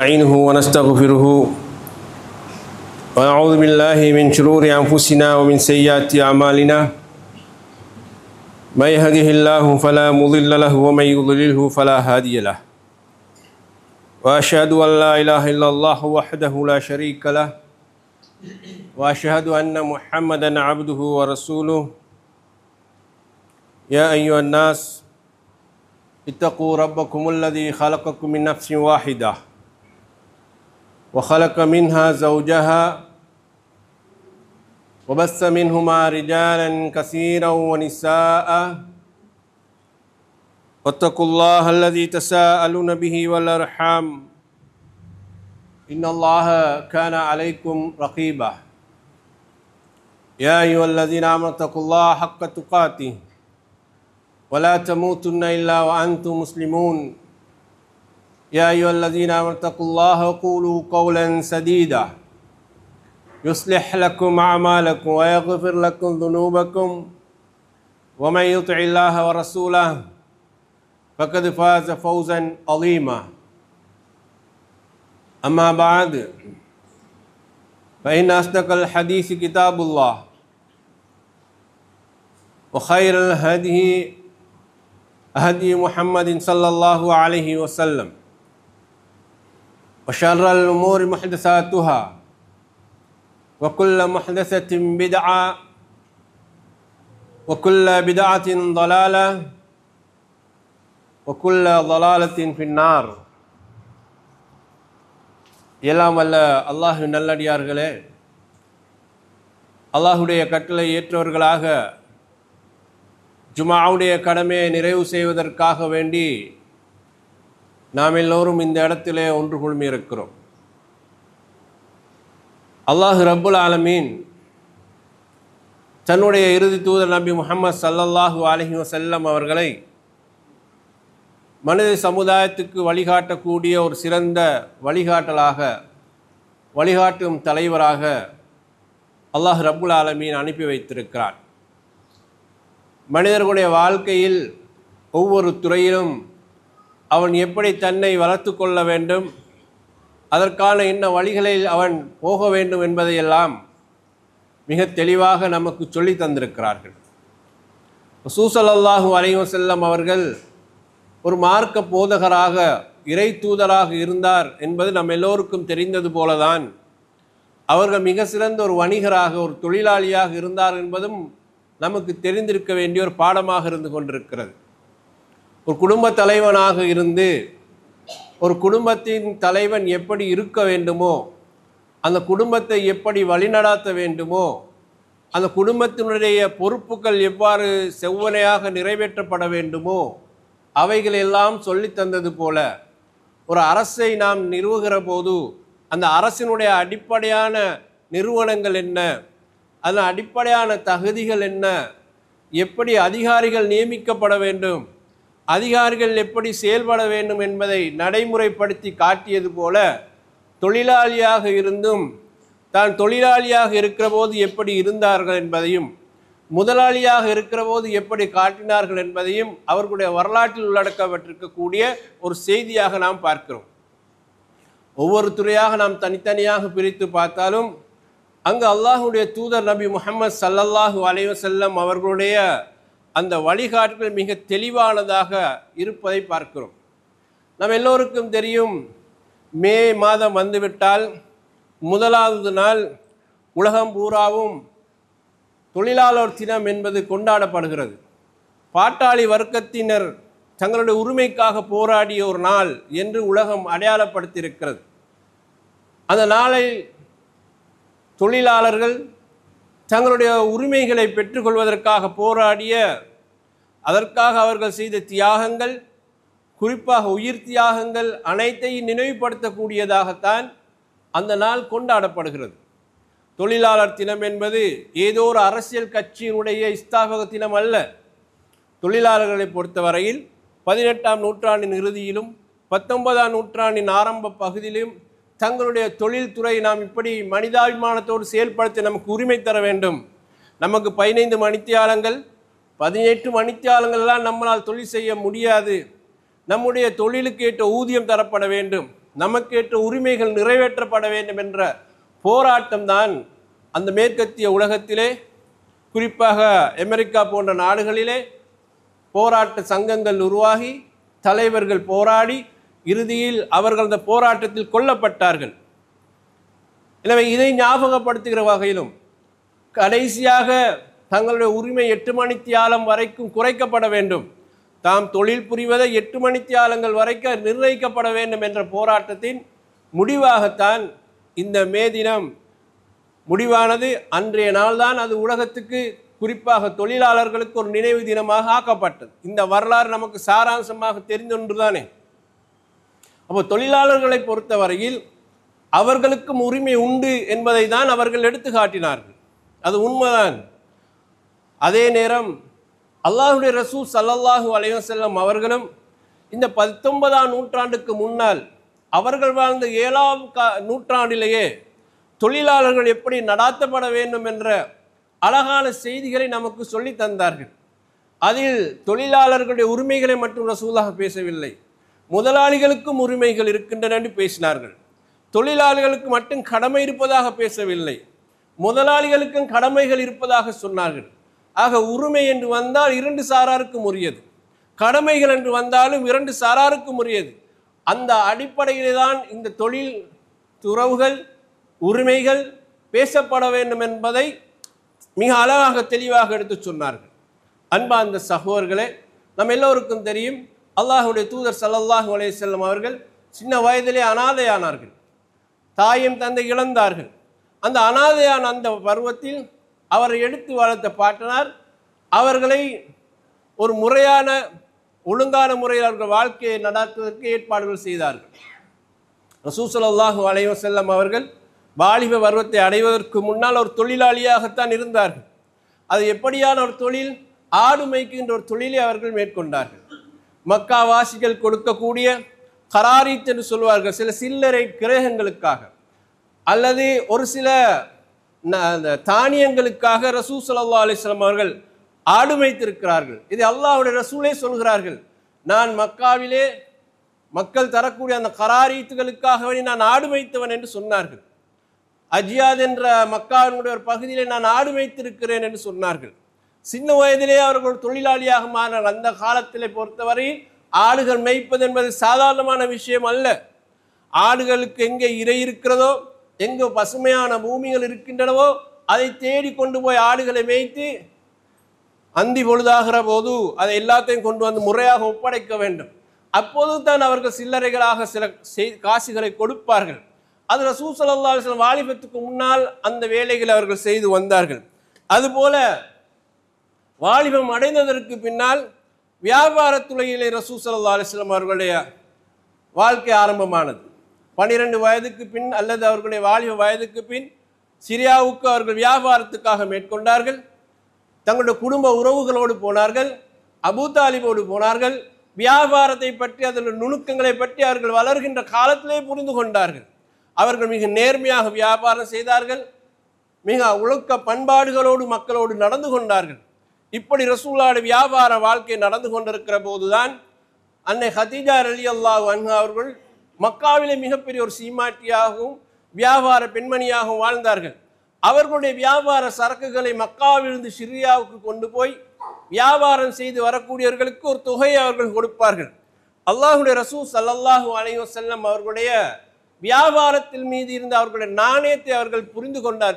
نستعينه ونستغفره ونعوذ بالله من شرور أنفسنا ومن سيئات أعمالنا من يهده الله فلا مضل له ومن يضلله فلا هادي له وأشهد أن لا إله إلا الله وحده لا شريك له وأشهد أن محمدا عبده ورسوله يا أيها الناس اتقوا ربكم الذي خلقكم من نفس واحدة وخلق منها زوجها وبث منهما رجالا كثيرا ونساء واتقوا الله الذي تساءلون به والأرحام إن الله كان عليكم رقيبا يا أيها الذين آمنوا اتقوا الله حق تقاته ولا تموتن إلا وأنتم مسلمون يا أيها الذين آمنوا اتقوا الله وقولوا قولا سديدا يصلح لكم أعمالكم ويغفر لكم ذنوبكم ومن يطع الله ورسوله فقد فاز فوزا عظيما أما بعد فإن أصدق الحديث كتاب الله وخير الهدي هدي محمد صلى الله عليه وسلم وشر الأمور محدثاتها وكل محدثة بدعة وكل بدعة ضلالة وكل ضلالة في النار. எல்லாம் வல்ல அல்லாஹ் நல்லடியார்களே, அல்லாஹுடைய கட்டளை ஏற்றவர்களாக ஜுமாவுடைய கடமையை நிறைவு செய்வதற்காக வேண்டி நாம் எல்லோரும் இந்த இடத்திலே ஒன்று குழுமி இருக்கிறோம். அல்லாஹ் ரப்புல் ஆலமீன் தன்னுடைய இறுதி தூதர் நபி முஹம்மது ஸல்லல்லாஹு அலைஹி வஸல்லம் அவர்களை மனித சமுதாயத்துக்கு வழிகாட்டக்கூடிய ஒரு சிறந்த வழிகாட்டலாக, வழிகாட்டும் தலைவராக அல்லாஹ் ரப்புல் ஆலமீன் அனுப்பி வைத்திருக்கிறார். மனிதர்களுடைய வாழ்க்கையில் ஒவ்வொரு துறையிலும் அவன் எப்படி தன்னை வளர்த்து கொள்ள வேண்டும், அதற்கான என்ன வழிகளில் அவன் போக வேண்டும் என்பதையெல்லாம் மிக தெளிவாக நமக்கு சொல்லி தந்திருக்கிறார்கள். ரசூல் ஸல்லல்லாஹு அலைஹி வஸல்லம் அவர்கள் ஒரு மார்க்க போதகராக, இறை தூதராக இருந்தார் என்பது நம் எல்லோருக்கும் தெரிந்தது போலதான் அவர்கள் மிக சிறந்த ஒரு வணிகராக, ஒரு தொழிலாளியாக இருந்தார் என்பதும் நமக்கு தெரிந்திருக்க வேண்டிய ஒரு பாடமாக இருந்து கொண்டிருக்கிறது. ஒரு குடும்ப தலைவனாக இருந்து ஒரு குடும்பத்தின் தலைவன் எப்படி இருக்க வேண்டுமோ, அந்த குடும்பத்தை எப்படி வழிநடாத்த வேண்டுமோ, அந்த குடும்பத்தினுடைய பொறுப்புகள் எவ்வாறு செவ்வனையாக நிறைவேற்றப்பட வேண்டுமோ அவைகளெல்லாம் சொல்லி தந்தது போல ஒரு அரசை நாம் நிறுவுகிற போது அந்த அரசினுடைய அடிப்படையான நிறுவனங்கள் என்ன, அதன் அடிப்படையான தகுதிகள் என்ன, எப்படி அதிகாரிகள் நியமிக்கப்பட வேண்டும், அதிகாரிகள் எப்படி செயல்பட வேண்டும் என்பதை நடைமுறைப்படுத்தி காட்டியது போல தொழிலாளியாக இருந்தும் தான் தொழிலாளியாக இருக்கிற போது எப்படி இருந்தார்கள் என்பதையும், முதலாளியாக இருக்கிற போது எப்படி காட்டினார்கள் என்பதையும் அவர்களுடைய வரலாற்றில் உள்ளடக்கப்பட்டிருக்கக்கூடிய ஒரு செய்தியாக நாம் பார்க்கிறோம். ஒவ்வொரு துறையாக நாம் தனித்தனியாக பிரித்து பார்த்தாலும் அங்கு அல்லாஹுடைய தூதர் நபி முஹம்மது ஸல்லல்லாஹு அலைஹி வஸல்லம் அவர்களுடைய அந்த வழிகாட்டுகள் மிக தெளிவானதாக இருப்பதை பார்க்கிறோம். நம் எல்லோருக்கும் தெரியும், மே மாதம் வந்துவிட்டால் முதலாவது நாள் உலகம் பூராவும் தொழிலாளர் தினம் என்பது கொண்டாடப்படுகிறது. பாட்டாளி வர்க்கத்தினர் தங்களுடைய உரிமைக்காக போராடிய ஒரு நாள் என்று உலகம் அடையாளப்படுத்தியிருக்கிறது. அந்த நாளை தொழிலாளர்கள் தங்களுடைய உரிமைகளை பெற்றுக்கொள்வதற்காக போராடிய, அதற்காக அவர்கள் செய்த தியாகங்கள், குறிப்பாக உயிர் தியாகங்கள் அனைத்தையும் நினைவுபடுத்தக்கூடியதாகத்தான் அந்த நாள் கொண்டாடப்படுகிறது. தொழிலாளர் தினம் என்பது ஏதோ ஒரு அரசியல் கட்சியினுடைய ஸ்தாபக தினம் அல்ல. தொழிலாளர்களை பொறுத்தவரையில் 18ஆம் நூற்றாண்டின் இறுதியிலும் 19ஆம் நூற்றாண்டின் ஆரம்ப பகுதியிலும் தங்களுடைய தொழில்துறை நாம் இப்படி மனிதாபிமானத்தோடு செயல்படுத்த நமக்கு உரிமை தர வேண்டும், நமக்கு 15 மணித்தியாலங்கள் 18 மணித்தியாலங்கள்லாம் நம்மளால் தொழில் செய்ய முடியாது, நம்முடைய தொழிலுக்கு ஏற்ற ஊதியம் தரப்பட வேண்டும், நமக்கேற்ற உரிமைகள் நிறைவேற்றப்பட வேண்டும் என்ற போராட்டம் தான் அந்த மேற்கத்திய உலகத்திலே, குறிப்பாக அமெரிக்கா போன்ற நாடுகளிலே போராட்ட சங்கங்கள் உருவாகி தலைவர்கள் போராடி இறுதியில் அவர்கள் அந்த போராட்டத்தில் கொல்லப்பட்டார்கள். எனவே இதை ஞாபகப்படுத்துகிற வகையிலும் கடைசியாக தங்களுடைய உரிமை 8 மணித்தியாலம் வரைக்கும் குறைக்கப்பட வேண்டும், தாம் தொழில் புரிவதை 8 மணித்தியாலங்கள் வரைக்கும் நிர்ணயிக்கப்பட வேண்டும் என்ற போராட்டத்தின் முடிவாகத்தான் இந்த மே தினம் முடிவானது. அன்றைய நாள்தான் அது உலகத்துக்கு, குறிப்பாக தொழிலாளர்களுக்கு ஒரு நினைவு தினமாக ஆக்கப்பட்டது. இந்த வரலாறு நமக்கு சாராம்சமாக தெரிந்த ஒன்றுதானே. அப்போ தொழிலாளர்களை பொறுத்தவரையில் அவர்களுக்கும் உரிமை உண்டு என்பதை தான் அவர்கள் எடுத்து காட்டினார்கள். அது உண்மைதான். அதே நேரம் அல்லாஹ்வுடைய ரசூல் ஸல்லல்லாஹு அலைஹி வஸல்லம் அவர்களும் இந்த 19ஆம் நூற்றாண்டுக்கு முன்னால் அவர்கள் வாழ்ந்த 7ஆம் நூற்றாண்டிலேயே தொழிலாளர்கள் எப்படி நடாத்தப்பட வேண்டும் என்ற அழகான செய்திகளை நமக்கு சொல்லி தந்தார்கள். அதில் தொழிலாளர்களுடைய உரிமைகளை மட்டும் ரசூலுல்லாஹ் பேசவில்லை, முதலாளிகளுக்கும் உரிமைகள் இருக்கின்றன என்று பேசினார்கள். தொழிலாளர்களுக்கு மட்டும் கடமை இருப்பதாக பேசவில்லை, முதலாளிகளுக்கும் கடமைகள் இருப்பதாக சொன்னார்கள். ஆக உரிமை என்று வந்தால் 2 சாராருக்கும் உரியது, கடமைகள் என்று வந்தாலும் 2 சாராருக்கும் உரியது. அந்த அடிப்படையிலே தான் இந்த தொழில் துறவுகள் உரிமைகள் பேசப்பட வேண்டும் என்பதை மிக அழகாக தெளிவாக எடுத்து சொன்னார்கள். அன்பார்ந்த சகோதரர்களே, நம்ம எல்லோருக்கும் தெரியும், அல்லாஹ்வுடைய தூதர் ஸல்லல்லாஹு அலைஹி வஸல்லம் அவர்கள் சின்ன வயதிலே அனாதையானார்கள், தாயும் தந்தை இழந்தார்கள். அந்த அனாதையான அந்த பருவத்தில் அவரை எடுத்து வளர்த்த பாட்டனார் அவர்களை ஒரு முறையான ஒழுங்கான முறையில் அவர்கள் வாழ்க்கையை நடாத்துவதற்கு ஏற்பாடுகள் செய்தார்கள். ரசூல் ஸல்லல்லாஹு அலைஹி வஸல்லம் அவர்கள் வாலிப பருவத்தை அடைவதற்கு முன்னால் ஒரு தொழிலாளியாகத்தான் இருந்தார்கள். அது எப்படியான ஒரு தொழில்? ஆடு மேய்க்கின்ற ஒரு தொழிலை அவர்கள் மேற்கொண்டார்கள். மக்காவாசிகள் கொடுக்கக்கூடிய கராரித் என்று சொல்வார்கள், சில சில்லறை கிரகங்களுக்காக அல்லது ஒரு சில தானியங்களுக்காக ரசூல் ஸல்லல்லாஹு அலைஹி வஸல்லம் அவர்கள் ஆடு மேய்த்திருக்கிறார்கள். இது அல்லாஹ்வுடைய ரசூலே சொல்கிறார்கள், நான் மக்காவிலே மக்கள் தரக்கூடிய அந்த கராரீத்துகளுக்காக நான் ஆடு மேய்த்தவன் என்று சொன்னார்கள். அஜியாத் என்ற மக்காவினுடைய ஒரு பகுதியிலே நான் ஆடு மேய்த்திருக்கிறேன் என்று சொன்னார்கள். சின்ன வயதிலே அவர்கள் தொழிலாளியாக மாறினார். அந்த காலத்திலே பொறுத்தவரையில் ஆடுகள் மேய்ப்பது என்பது சாதாரணமான விஷயம் அல்ல. ஆடுகளுக்கு எங்கே இறை இருக்கிறதோ, எங்கே பசுமையான பூமிகள் இருக்கின்றனவோ அதை தேடி கொண்டு போய் ஆடுகளை மேய்த்து அந்தி பொழுதாகிற போது அதை எல்லாத்தையும் கொண்டு வந்து முறையாக ஒப்படைக்க வேண்டும். அப்போது தான் அவர்கள் சில்லறைகளாக சில காசுகளை கொடுப்பார்கள். அது ரசூல் ஸல்லல்லாஹு அலைஹி வஸல்லம் வாலிபத்துக்கு முன்னால் அந்த வேலைகளை அவர்கள் செய்து வந்தார்கள். அதுபோல வாலிபம் அடைந்ததற்கு பின்னால் வியாபாரத்துறையிலே ரசூல் ஸல்லல்லாஹு அலைஹி வஸல்லம் அவர்களுடைய வாழ்க்கை ஆரம்பமானது. 12 வயதுக்கு பின் அல்லது அவர்களுடைய வாலிப வயதுக்கு பின் சிரியாவுக்கு அவர்கள் வியாபாரத்துக்காக மேற்கொண்டார்கள். தங்களுடைய குடும்ப உறவுகளோடு போனார்கள், அபூ தாலிபோடு போனார்கள். வியாபாரத்தை பற்றி அதன் நுணுக்கங்களை பற்றி அவர்கள் வளர்கின்ற காலத்திலே புரிந்து கொண்டார்கள். அவர்கள் மிக நேர்மையாக வியாபாரம் செய்தார்கள், மிக ஒழுக்க பண்பாடுகளோடு மக்களோடு நடந்து கொண்டார்கள். இப்படி ரசூலுல்லாஹ்வுடைய வியாபார வாழ்க்கை நடந்து கொண்டிருக்கிற போதுதான் அன்னை ஹதீஜா ரலியல்லாஹு அன்ஹா அவர்கள் மக்காவிலே மிகப்பெரிய ஒரு சீமாட்டியாகவும் வியாபார பெண்மணியாகவும் வாழ்ந்தார்கள். அவர்களுடைய வியாபார சரக்குகளை மக்காவிலிருந்து சிரியாவுக்கு கொண்டு போய் வியாபாரம் செய்து வரக்கூடியவர்களுக்கு ஒரு தொகையை அவர்கள் கொடுப்பார்கள். அல்லாஹ்வுடைய ரசூல் ஸல்லல்லாஹு அலைஹி வஸல்லம் அவர்களுடைய வியாபாரத்தில் மீது இருந்த அவர்களுடைய நாணயத்தை அவர்கள்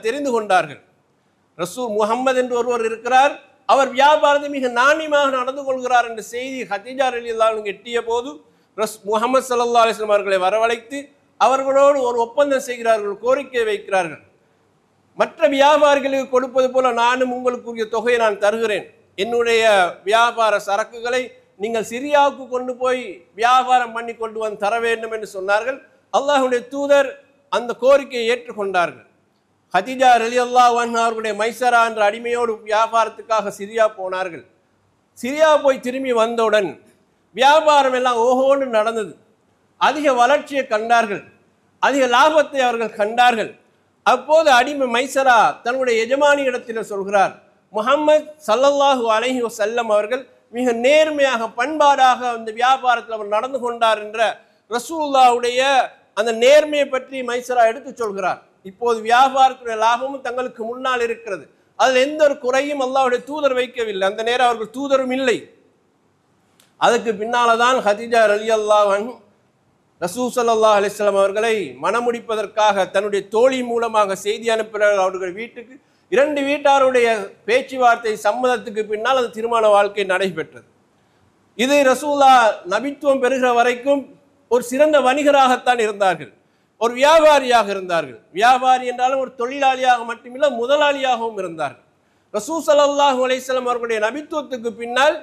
தெரிந்து கொண்டார்கள். ரசூல் முஹம்மது என்று ஒருவர் இருக்கிறார், அவர் வியாபாரத்தை மிக நாணயமாக நடந்து கொள்கிறார் என்ற செய்தி ஹதீஜா ரலியல்லாஹு அன்ஹா எட்டிய போது முஹம்மது ஸல்லல்லாஹு அலைஹி வஸல்லம் அவர்களை வரவழைத்து அவர்களோடு ஒரு ஒப்பந்தம் செய்கிறார்கள், கோரிக்கை வைக்கிறார்கள். மற்ற வியாபாரிகளுக்கு கொடுப்பது போல நானும் உங்களுக்குரிய தொகையை நான் தருகிறேன், என்னுடைய வியாபார சரக்குகளை நீங்கள் சிரியாவுக்கு கொண்டு போய் வியாபாரம் பண்ணி கொண்டு வந்து தர வேண்டும் என்று சொன்னார்கள். அல்லாஹ்வுடைய தூதர் அந்த கோரிக்கையை ஏற்றுக்கொண்டார்கள். ஹதீஜா ரலியல்லாஹு அன்ஹா அவர்களுடைய மைசரா என்ற அடிமையோடு வியாபாரத்துக்காக சிரியா போனார்கள். சிரியா போய் திரும்பி வந்தவுடன் வியாபாரம் எல்லாம் ஓஹோன்னு நடந்தது. அதிக வளர்ச்சியை கண்டார்கள், அதிக லாபத்தை அவர்கள் கண்டார்கள். அப்போது அடிமை மைசரா தன்னுடைய எஜமானி இடத்தில் சொல்கிறார், முஹம்மது ஸல்லல்லாஹு அலைஹி வஸல்லம் அவர்கள் மிக நேர்மையாக பண்பாடாக அந்த வியாபாரத்தில் அவர் நடந்து கொண்டார் என்ற ரசூலுல்லாஹ்வுடைய அந்த நேர்மையை பற்றி மைசரா எடுத்து சொல்கிறார். இப்போது வியாபாரத்துடைய லாபமும் தங்களுக்கு முன்னால் இருக்கிறது, அதில் எந்த ஒரு குறையும் அல்லாஹ்வுடைய தூதர் வைக்கவில்லை. அந்த நேரம் அவர்கள் தூதரும் இல்லை. அதுக்கு பின்னால்தான் ஹதீஜா ரலியல்லாஹு அன்ஹா ரசூல் ஸல்லல்லாஹு அலைஹி வஸல்லம் அவர்களை மணமுடிப்பதற்காக தன்னுடைய தோழி மூலமாக செய்தி அனுப்பினார்கள் அவர்கள் வீட்டுக்கு. 2 வீட்டாருடைய பேச்சுவார்த்தை சம்மதத்துக்கு பின்னால் அந்த திருமண வாழ்க்கை நடைபெற்றது. இது ரசூலா நபித்துவம் பெறுகிற வரைக்கும் ஒரு சிறந்த வணிகராகத்தான் இருந்தார்கள், ஒரு வியாபாரியாக இருந்தார்கள். வியாபாரி என்றாலும் ஒரு தொழிலாளியாக மட்டுமில்லை, முதலாளியாகவும் இருந்தார்கள். ரசூல் ஸல்லல்லாஹு அலைஹி வஸல்லம் அவர்களுடைய நபித்துவத்துக்கு பின்னால்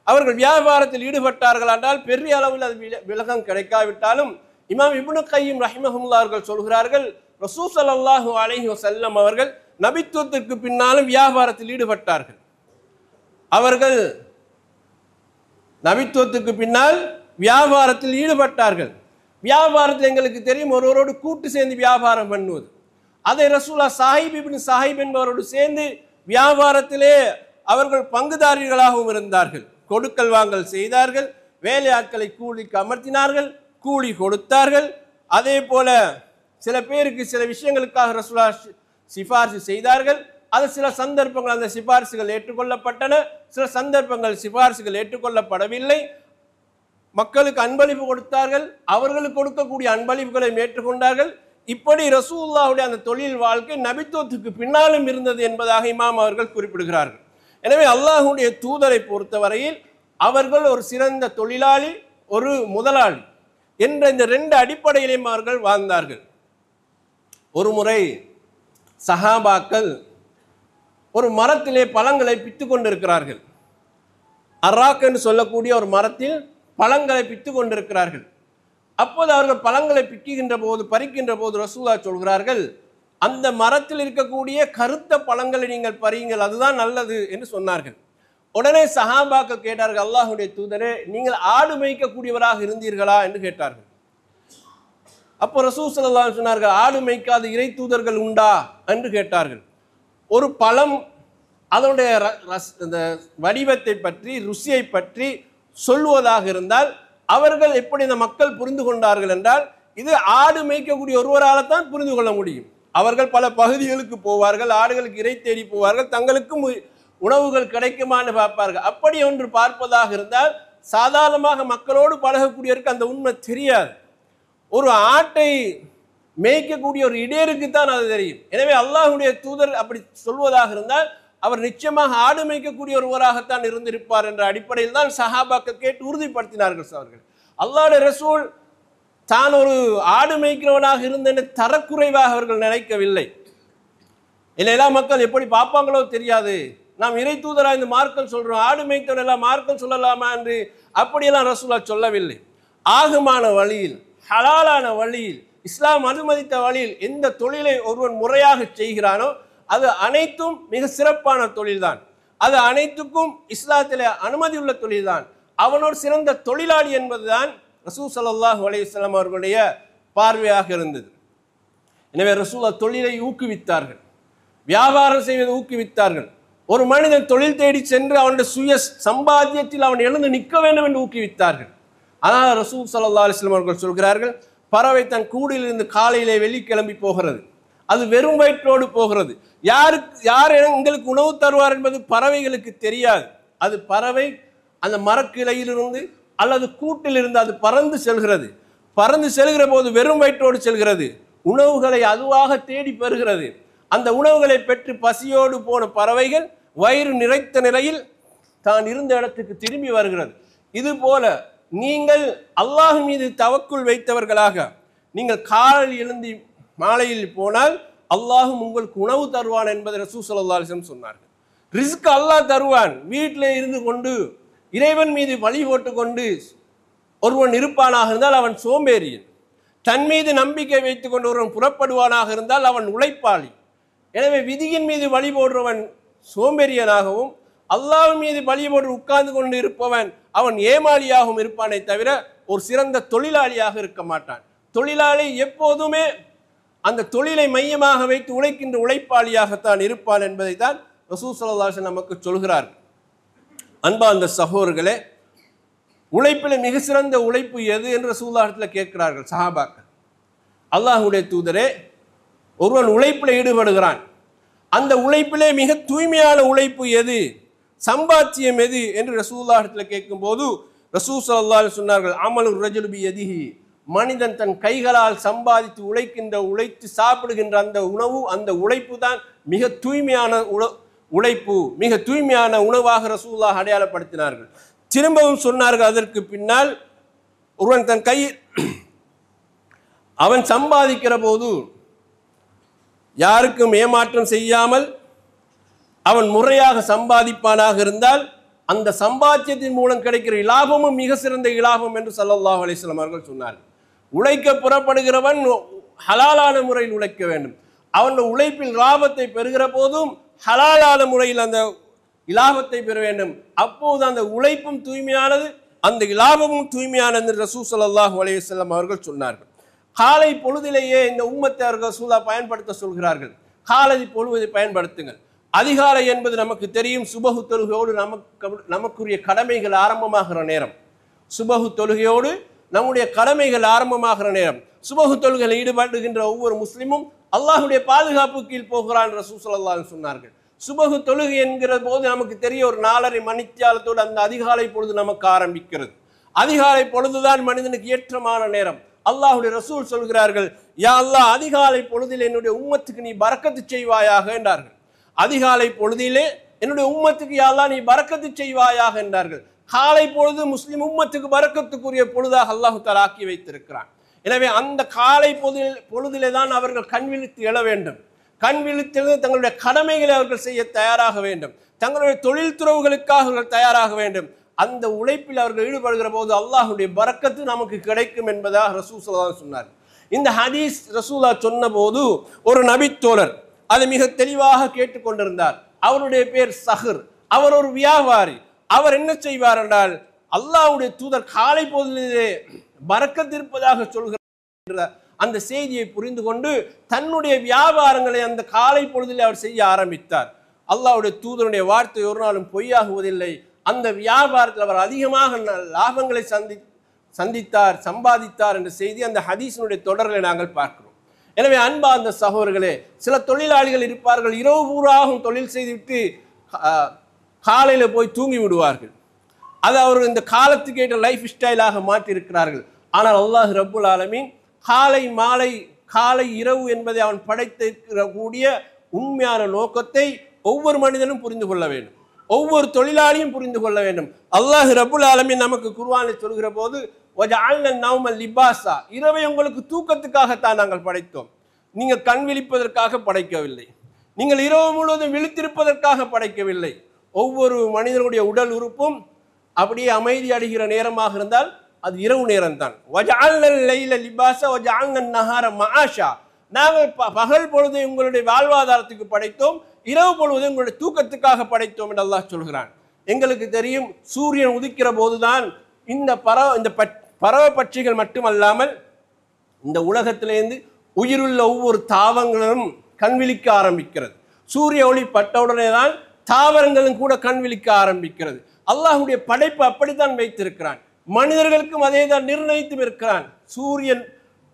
அவர்கள் வியாபாரத்தில் ஈடுபட்டார்கள் என்றால் பெரிய அளவில் அது விலகம் கிடைக்காவிட்டாலும் இமாம் இப்னு கையிம் ரஹிமஹுல்லாஹ் அவர்கள் சொல்கிறார்கள், ரசூல் ஸல்லல்லாஹு அலைஹி வஸல்லம் அவர்கள் நபித்துவத்திற்கு பின்னாலும் வியாபாரத்தில் ஈடுபட்டார்கள். அவர்கள் நபித்துவத்துக்கு பின்னால் வியாபாரத்தில் ஈடுபட்டார்கள். வியாபாரத்தில் எங்களுக்கு தெரியும், ஒருவரோடு கூட்டு சேர்ந்து வியாபாரம் பண்ணுவது. அதை ரசூலா சாஹிப் இப்னு சாஹிப் என்பவரோடு சேர்ந்து வியாபாரத்திலே அவர்கள் பங்குதாரிகளாகவும் இருந்தார்கள். கொடுக்கல் வாங்கல் செய்தார்கள், வேலையாட்களை கூலிக்கு அமர்த்தினார்கள், கூலி கொடுத்தார்கள். அதே போல சில பேருக்கு சில விஷயங்களுக்காக ரசூலா சிபாரிசு செய்தார்கள். அது சில சந்தர்ப்பங்கள் அந்த சிபாரிசுகள் ஏற்றுக்கொள்ளப்பட்டன, சில சந்தர்ப்பங்கள் சிபாரிசுகள் ஏற்றுக்கொள்ளப்படவில்லை. மக்களுக்கு அன்பளிப்பு கொடுத்தார்கள், அவர்களுக்கு கொடுக்கக்கூடிய அன்பளிப்புகளை ஏற்றுக்கொண்டார்கள். இப்படி ரசூலுல்லாஹ்வுடைய அந்த தொழில் வாழ்க்கை நபித்துவத்துக்கு பின்னாலும் இருந்தது என்பதாக இமாம் அவர்கள் குறிப்பிடுகிறார்கள். எனவே அல்லாஹ்வுடைய தூதரை பொறுத்தவரையில் அவர்கள் ஒரு சிறந்த தொழிலாளி, ஒரு முதலாளி என்ற இந்த 2 அடிப்படையிலையும் அவர்கள் வாழ்ந்தார்கள். ஒரு முறை சஹாபாக்கள் ஒரு மரத்திலே பழங்களை பித்து கொண்டிருக்கிறார்கள். அராக் என்று சொல்லக்கூடிய ஒரு மரத்தில் பழங்களை பித்து கொண்டிருக்கிறார்கள். அப்போது அவர்கள் பழங்களை பிக்குகின்ற போது, பறிக்கின்ற போது ரசூலுல்லாஹ் சொல்கிறார்கள், அந்த மரத்தில் இருக்கக்கூடிய கருத்த பழங்களை நீங்கள் பறியுங்கள், அதுதான் நல்லது என்று சொன்னார்கள். உடனே சஹாபாக்கள் கேட்டார்கள், அல்லாஹ்வுடைய தூதரே, நீங்கள் ஆடு மேய்க்கக்கூடியவராக இருந்தீர்களா என்று கேட்டார்கள். அப்போ ரசூல் ஸல்லல்லாஹு அலைஹி வஸல்லம் சொன்னார்கள், ஆடு மேய்க்காத இறை தூதர்கள் உண்டா என்று கேட்டார்கள். ஒரு பழம் அதனுடைய வடிவத்தை பற்றி, ருசியை பற்றி சொல்வதாக இருந்தால் அவர்கள் எப்படி இந்த மக்கள் புரிந்து கொண்டார்கள் என்றால், இது ஆடு மேய்க்கக்கூடிய ஒருவரால் தான் புரிந்து கொள்ள முடியும். அவர்கள் பல பகுதிகளுக்கு போவார்கள், ஆடுகளுக்கு இறை தேடி போவார்கள், தங்களுக்கும் உணவுகள் கிடைக்குமான்னு பார்ப்பார்கள். அப்படி ஒன்று பார்ப்பதாக இருந்தால் சாதாரணமாக மக்களோடு பழகக்கூடியவருக்கு அந்த உண்மை தெரியாது. ஒரு ஆட்டை மேய்க்கக்கூடிய ஒரு இடையருக்கு தான் அது தெரியும். எனவே அல்லாஹ்வுடைய தூதர் அப்படி சொல்வதாக இருந்தால் அவர் நிச்சயமாக ஆடு மேய்க்கக்கூடிய ஒருவராகத்தான் இருந்திருப்பார் என்ற அடிப்படையில் தான் சஹாபாக்கள் கேட்டு உறுதிப்படுத்தினார்கள். அவர்கள் அல்லாஹ்வுடைய ரசூல் தான் ஒரு ஆடு மேய்க்கிறவனாக இருந்த தரக்குறைவாக அவர்கள் நினைக்கவில்லை. இல்லை, எல்லா மக்கள் எப்படி பார்ப்பாங்களோ தெரியாது, நாம் இறை தூதராக இந்த மார்க்கம் சொல்றோம், ஆடு மேய்த்தவன் எல்லாம் மார்க்கம் சொல்லலாமா என்று அப்படியெல்லாம் ரசூலா சொல்லவில்லை. ஆகமான வழியில், ஹலாலான வழியில், இஸ்லாம் அனுமதித்த வழியில் எந்த தொழிலை ஒருவன் முறையாக செய்கிறானோ அது அனைத்தும் மிக சிறப்பான தொழில்தான். அது அனைத்துக்கும் இஸ்லாத்திலே அனுமதியுள்ள தொழில்தான். அவனோடு சிறந்த தொழிலாளி என்பதுதான் ரசூல் ஸல்லல்லாஹு அலைஹி வஸல்லம் அவர்களுடைய பார்வையாக இருந்தது. எனவே ரசூலா தொழிலை ஊக்குவித்தார்கள், வியாபாரம் செய்வதை ஊக்குவித்தார்கள். ஒரு மனிதன் தொழில் தேடி சென்று அவனுடைய சுய சம்பாத்தியத்தில் அவன் எழுந்து நிற்க வேண்டும் என்று ஊக்குவித்தார்கள். ஆனால் ரசூல் ஸல்லல்லாஹு அலைஹி வஸல்லம் அவர்கள் சொல்கிறார்கள், பறவை தன் கூடிலிருந்து காலையிலே வெளிக்கிளம்பி போகிறது, அது வெறும் வயிற்றோடு போகிறது. யார் எங்களுக்கு உணவு தருவார் என்பது பறவைகளுக்கு தெரியாது. அது பறவை அந்த மரக்கிளையிலிருந்து அல்லது கூட்டிலிருந்து அது பறந்து செல்கிறது. பறந்து செல்கிற போது வெறும் வயிற்றோடு செல்கிறது, உணவுகளை அதுவாக தேடி பெறுகிறது. அந்த உணவுகளை பெற்று பசியோடு போன பறவைகள் வயிறு நிறைத்த நிலையில் தான் இருந்த இடத்துக்கு திரும்பி வருகிறது. இது போல நீங்கள் அல்லாஹ் மீது தவக்குல் வைத்தவர்களாக நீங்கள் காலையில் எழுந்து மாலையில் போனால் அல்லாஹும் உங்களுக்கு உணவு தருவான் என்பதை ரசூல் ஸல்லல்லாஹு அலைஹி வஸல்லம் சொன்னார்கள். ரிஸ்க் அல்லாஹ் தருவான். வீட்டிலே இருந்து கொண்டு இறைவன் மீது வழி போட்டு கொண்டு ஒருவன் இருப்பானாக இருந்தால் அவன் சோம்பேறியன். தன் மீது நம்பிக்கை வைத்துக் கொண்டு ஒருவன் புறப்படுவானாக இருந்தால் அவன் உழைப்பாளி. எனவே விதியின் மீது வழி போடுறவன் சோம்பேறியனாகவும், அல்லாஹ் மீது வழி போட்டு உட்கார்ந்து கொண்டு இருப்பவன் அவன் ஏமாளியாகவும் இருப்பானே தவிர ஒரு சிறந்த தொழிலாளியாக இருக்க மாட்டான். தொழிலாளி எப்போதுமே அந்த தொழிலை மையமாக வைத்து உழைக்கின்ற உழைப்பாளியாகத்தான் இருப்பான் என்பதை தான் ரசூல் ஸல்லல்லாஹு அலைஹி வஸல்லம் நமக்கு சொல்கிறார். அன்பார்ந்த சகோதரர்களே, உழைப்பில் மிக சிறந்த உழைப்பு எது என்று ரசூலுல்லாஹ்விடத்தில் கேட்கிறார்கள் சஹாபாக்கள். அல்லாஹ்வுடைய தூதரே, ஒருவன் உழைப்பில் ஈடுபடுகிறான், அந்த உழைப்பிலே மிக தூய்மையான உழைப்பு எது, சம்பாத்தியம் எது என்று ரசூலுல்லாஹ் இடத்துல கேட்கும்போது ரசூல் ஸல்லல்லாஹு அலைஹி சொன்னார்கள், அமலு ரஜுலு பியதிஹி, மனிதன் தன் கைகளால் சம்பாதித்து உழைத்து சாப்பிடுகின்ற அந்த உணவு, அந்த உழைப்பு தான் மிக தூய்மையான உழைப்பு, மிக தூய்மையான உணவாக ரசூலுல்லாஹ் அடையாளப்படுத்தினார்கள். திரும்பவும் சொன்னார்கள், அதற்கு பின்னால் ஒருவன் தன் கை அவன் சம்பாதிக்கிற போது யாருக்கும் ஏமாற்றம் செய்யாமல் அவன் முறையாக சம்பாதிப்பானாக இருந்தால் அந்த சம்பாத்தியத்தின் மூலம் கிடைக்கிற இலாபமும் மிக சிறந்த இலாபம் என்று ஸல்லல்லாஹு அலைஹி வஸல்லம் அவர்கள் சொன்னார். உழைக்க புறப்படுகிறவன் ஹலாலான முறையில் உழைக்க வேண்டும். அவன் உழைப்பில் லாபத்தை பெறுகிற போதும் ஹலாலான முறையில் அந்த இலாபத்தை பெற வேண்டும். அப்போது அந்த உழைப்பும் தூய்மையானது, அந்த இலாபமும் தூய்மையானது என்று ரசூல் ஸல்லல்லாஹு அலைஹி வஸல்லம் அவர்கள் சொன்னார்கள். காலை பொழுதிலேயே இந்த உம்மத்தை ரசூலா பயன்படுத்த சொல்கிறார்கள். காலை பொழுதை பயன்படுத்துங்கள். அதிகாலை என்பது நமக்கு தெரியும், சுபஹு தொழுகையோடு நமக்குரிய கடமைகள் ஆரம்பமாகிற நேரம். சுபஹு தொழுகையோடு நம்முடைய கடமைகள் ஆரம்பமாகிற நேரம். சுபஹு தொழுகையில் ஈடுபடுகின்ற ஒவ்வொரு முஸ்லிமும் அல்லாஹ்வுடைய பாதுகாப்பு கீழ் போகிறான் ரசூல் ஸல்லல்லாஹு அலைஹி சொன்னார்கள். சுபஹு தொழுகை என்கிற போது நமக்கு தெரிய ஒரு 4:30 மணித்தியாலத்தோடு அந்த அதிகாலை பொழுது நமக்கு ஆரம்பிக்கிறது. அதிகாலை பொழுதுதான் மனிதனுக்கு ஏற்றமான நேரம். அல்லாஹ்வுடைய ரசூல் சொல்கிறார்கள், யா அல்லாஹ், அதிகாலை பொழுதில் என்னுடைய உம்மத்துக்கு நீ பரக்கத்து செய்வாயாக என்றார்கள். அதிகாலை பொழுதிலே என்னுடைய உம்மத்துக்கு யா அல்லாஹ் நீ பரக்கத்து செய்வாயாக என்றார்கள். காலை பொழுது முஸ்லிம் உம்மத்துக்கு பரக்கத்துக்குரிய பொழுதாக அல்லாஹ் தஆலா ஆக்கி வைத்திருக்கிறான். எனவே அந்த காலை பொழுதிலே தான் அவர்கள் கண் விழித்து எழ வேண்டும். கண் விழித்தெழுந்து தங்களுடைய கடமைகளை அவர்கள் செய்ய தயாராக வேண்டும். தங்களுடைய தொழில் துறவுகளுக்காக அவர்கள் தயாராக வேண்டும். அந்த உழைப்பில் அவர்கள் ஈடுபடுகிற போது அல்லாஹ்வுடைய பரக்கத்து நமக்கு கிடைக்கும் என்பதாக ரசூல் ஸல்லல்லாஹு அலைஹி சொன்னார். இந்த ஹதீஸ் ரசூலா சொன்ன போது ஒரு நபித்தோழர் அதை மிக தெளிவாக கேட்டுக்கொண்டிருந்தார். அவருடைய பேர் சஹர். அவர் ஒரு வியாபாரி. அவர் என்ன செய்வார் என்றால், அல்லாஹ்வுடைய தூதர் காலை பொழுதிலே பரக்கத் இருப்பதாக சொல்கிற அந்த செய்தியை புரிந்து கொண்டு தன்னுடைய வியாபாரங்களை அந்த காலை பொழுதிலே அவர் செய்ய ஆரம்பித்தார். அல்லாஹ்வுடைய தூதருடைய வார்த்தை ஒரு நாளும் பொய்யாகுவதில்லை. அந்த வியாபாரத்தில் அவர் அதிகமாக லாபங்களை சம்பாதித்தார் என்ற செய்தி அந்த ஹதீஸினுடைய தொடர்களை நாங்கள் பார்க்கிறோம். எனவே அன்பார்ந்த சகோதரர்களே, சில தொழிலாளிகள் இருப்பார்கள், இரவு பூராகவும் தொழில் செய்துவிட்டு காலையில் போய் தூங்கி விடுவார்கள். அது அவர் இந்த காலத்துக்கு ஏற்ற லைஃப் ஸ்டைலாக மாற்றி இருக்கிறார்கள். ஆனால் அல்லாஹ் ரப்புல் ஆலமீன் காலை மாலை காலை இரவு என்பதை அவன் படைத்திருக்கக்கூடிய உண்மையான நோக்கத்தை ஒவ்வொரு மனிதனும் புரிந்து கொள்ள வேண்டும். ஒவ்வொரு தொழிலாளியும் புரிந்து கொள்ள வேண்டும். அல்லாஹ் ரப்புல் ஆலமீன் நமக்கு குர்ஆனில் சொல்கிற போது, வஜஅல்னா நௌம லிபாஸா, இரவை உங்களுக்கு தூக்கத்துக்காகத்தான் நாங்கள் படைத்தோம். நீங்கள் கண் விழிப்பதற்காக படைக்கவில்லை. நீங்கள் இரவு முழுவதும் விழித்திருப்பதற்காக படைக்கவில்லை. ஒவ்வொரு மனிதனுடைய உடல் உறுப்பும் அப்படியே அமைதி அடைகிற நேரமாக இருந்தால் அது இரவு நேரம் தான். வஜஅல்னல் லைல லிபாஸா வஜஅல்னன் நஹார மஆஷா, நாங்கள் பகல் பொழுதை உங்களுடைய வாழ்வாதாரத்துக்கு படைத்தோம், இரவு பொழுது உங்களுடைய தூக்கத்துக்காக படைத்தோம் என்று அல்லாஹ் சொல்கிறான். எங்களுக்கு தெரியும், சூரியன் உதிக்கிற போதுதான் இந்த பறவை பட்சிகள் மட்டுமல்லாமல் இந்த உலகத்திலிருந்து உயிருள்ள ஒவ்வொரு தாவங்களும் கண்விழிக்க ஆரம்பிக்கிறது. சூரிய ஒளி பட்டவுடனே தான் தாவரங்களும் கூட கண்விழிக்க ஆரம்பிக்கிறது. அல்லாஹ்வுடைய படைப்பு அப்படித்தான் வைத்திருக்கிறான். மனிதர்களுக்கும் அதே தான் நிர்ணயித்தும் இருக்கிறான். சூரியன்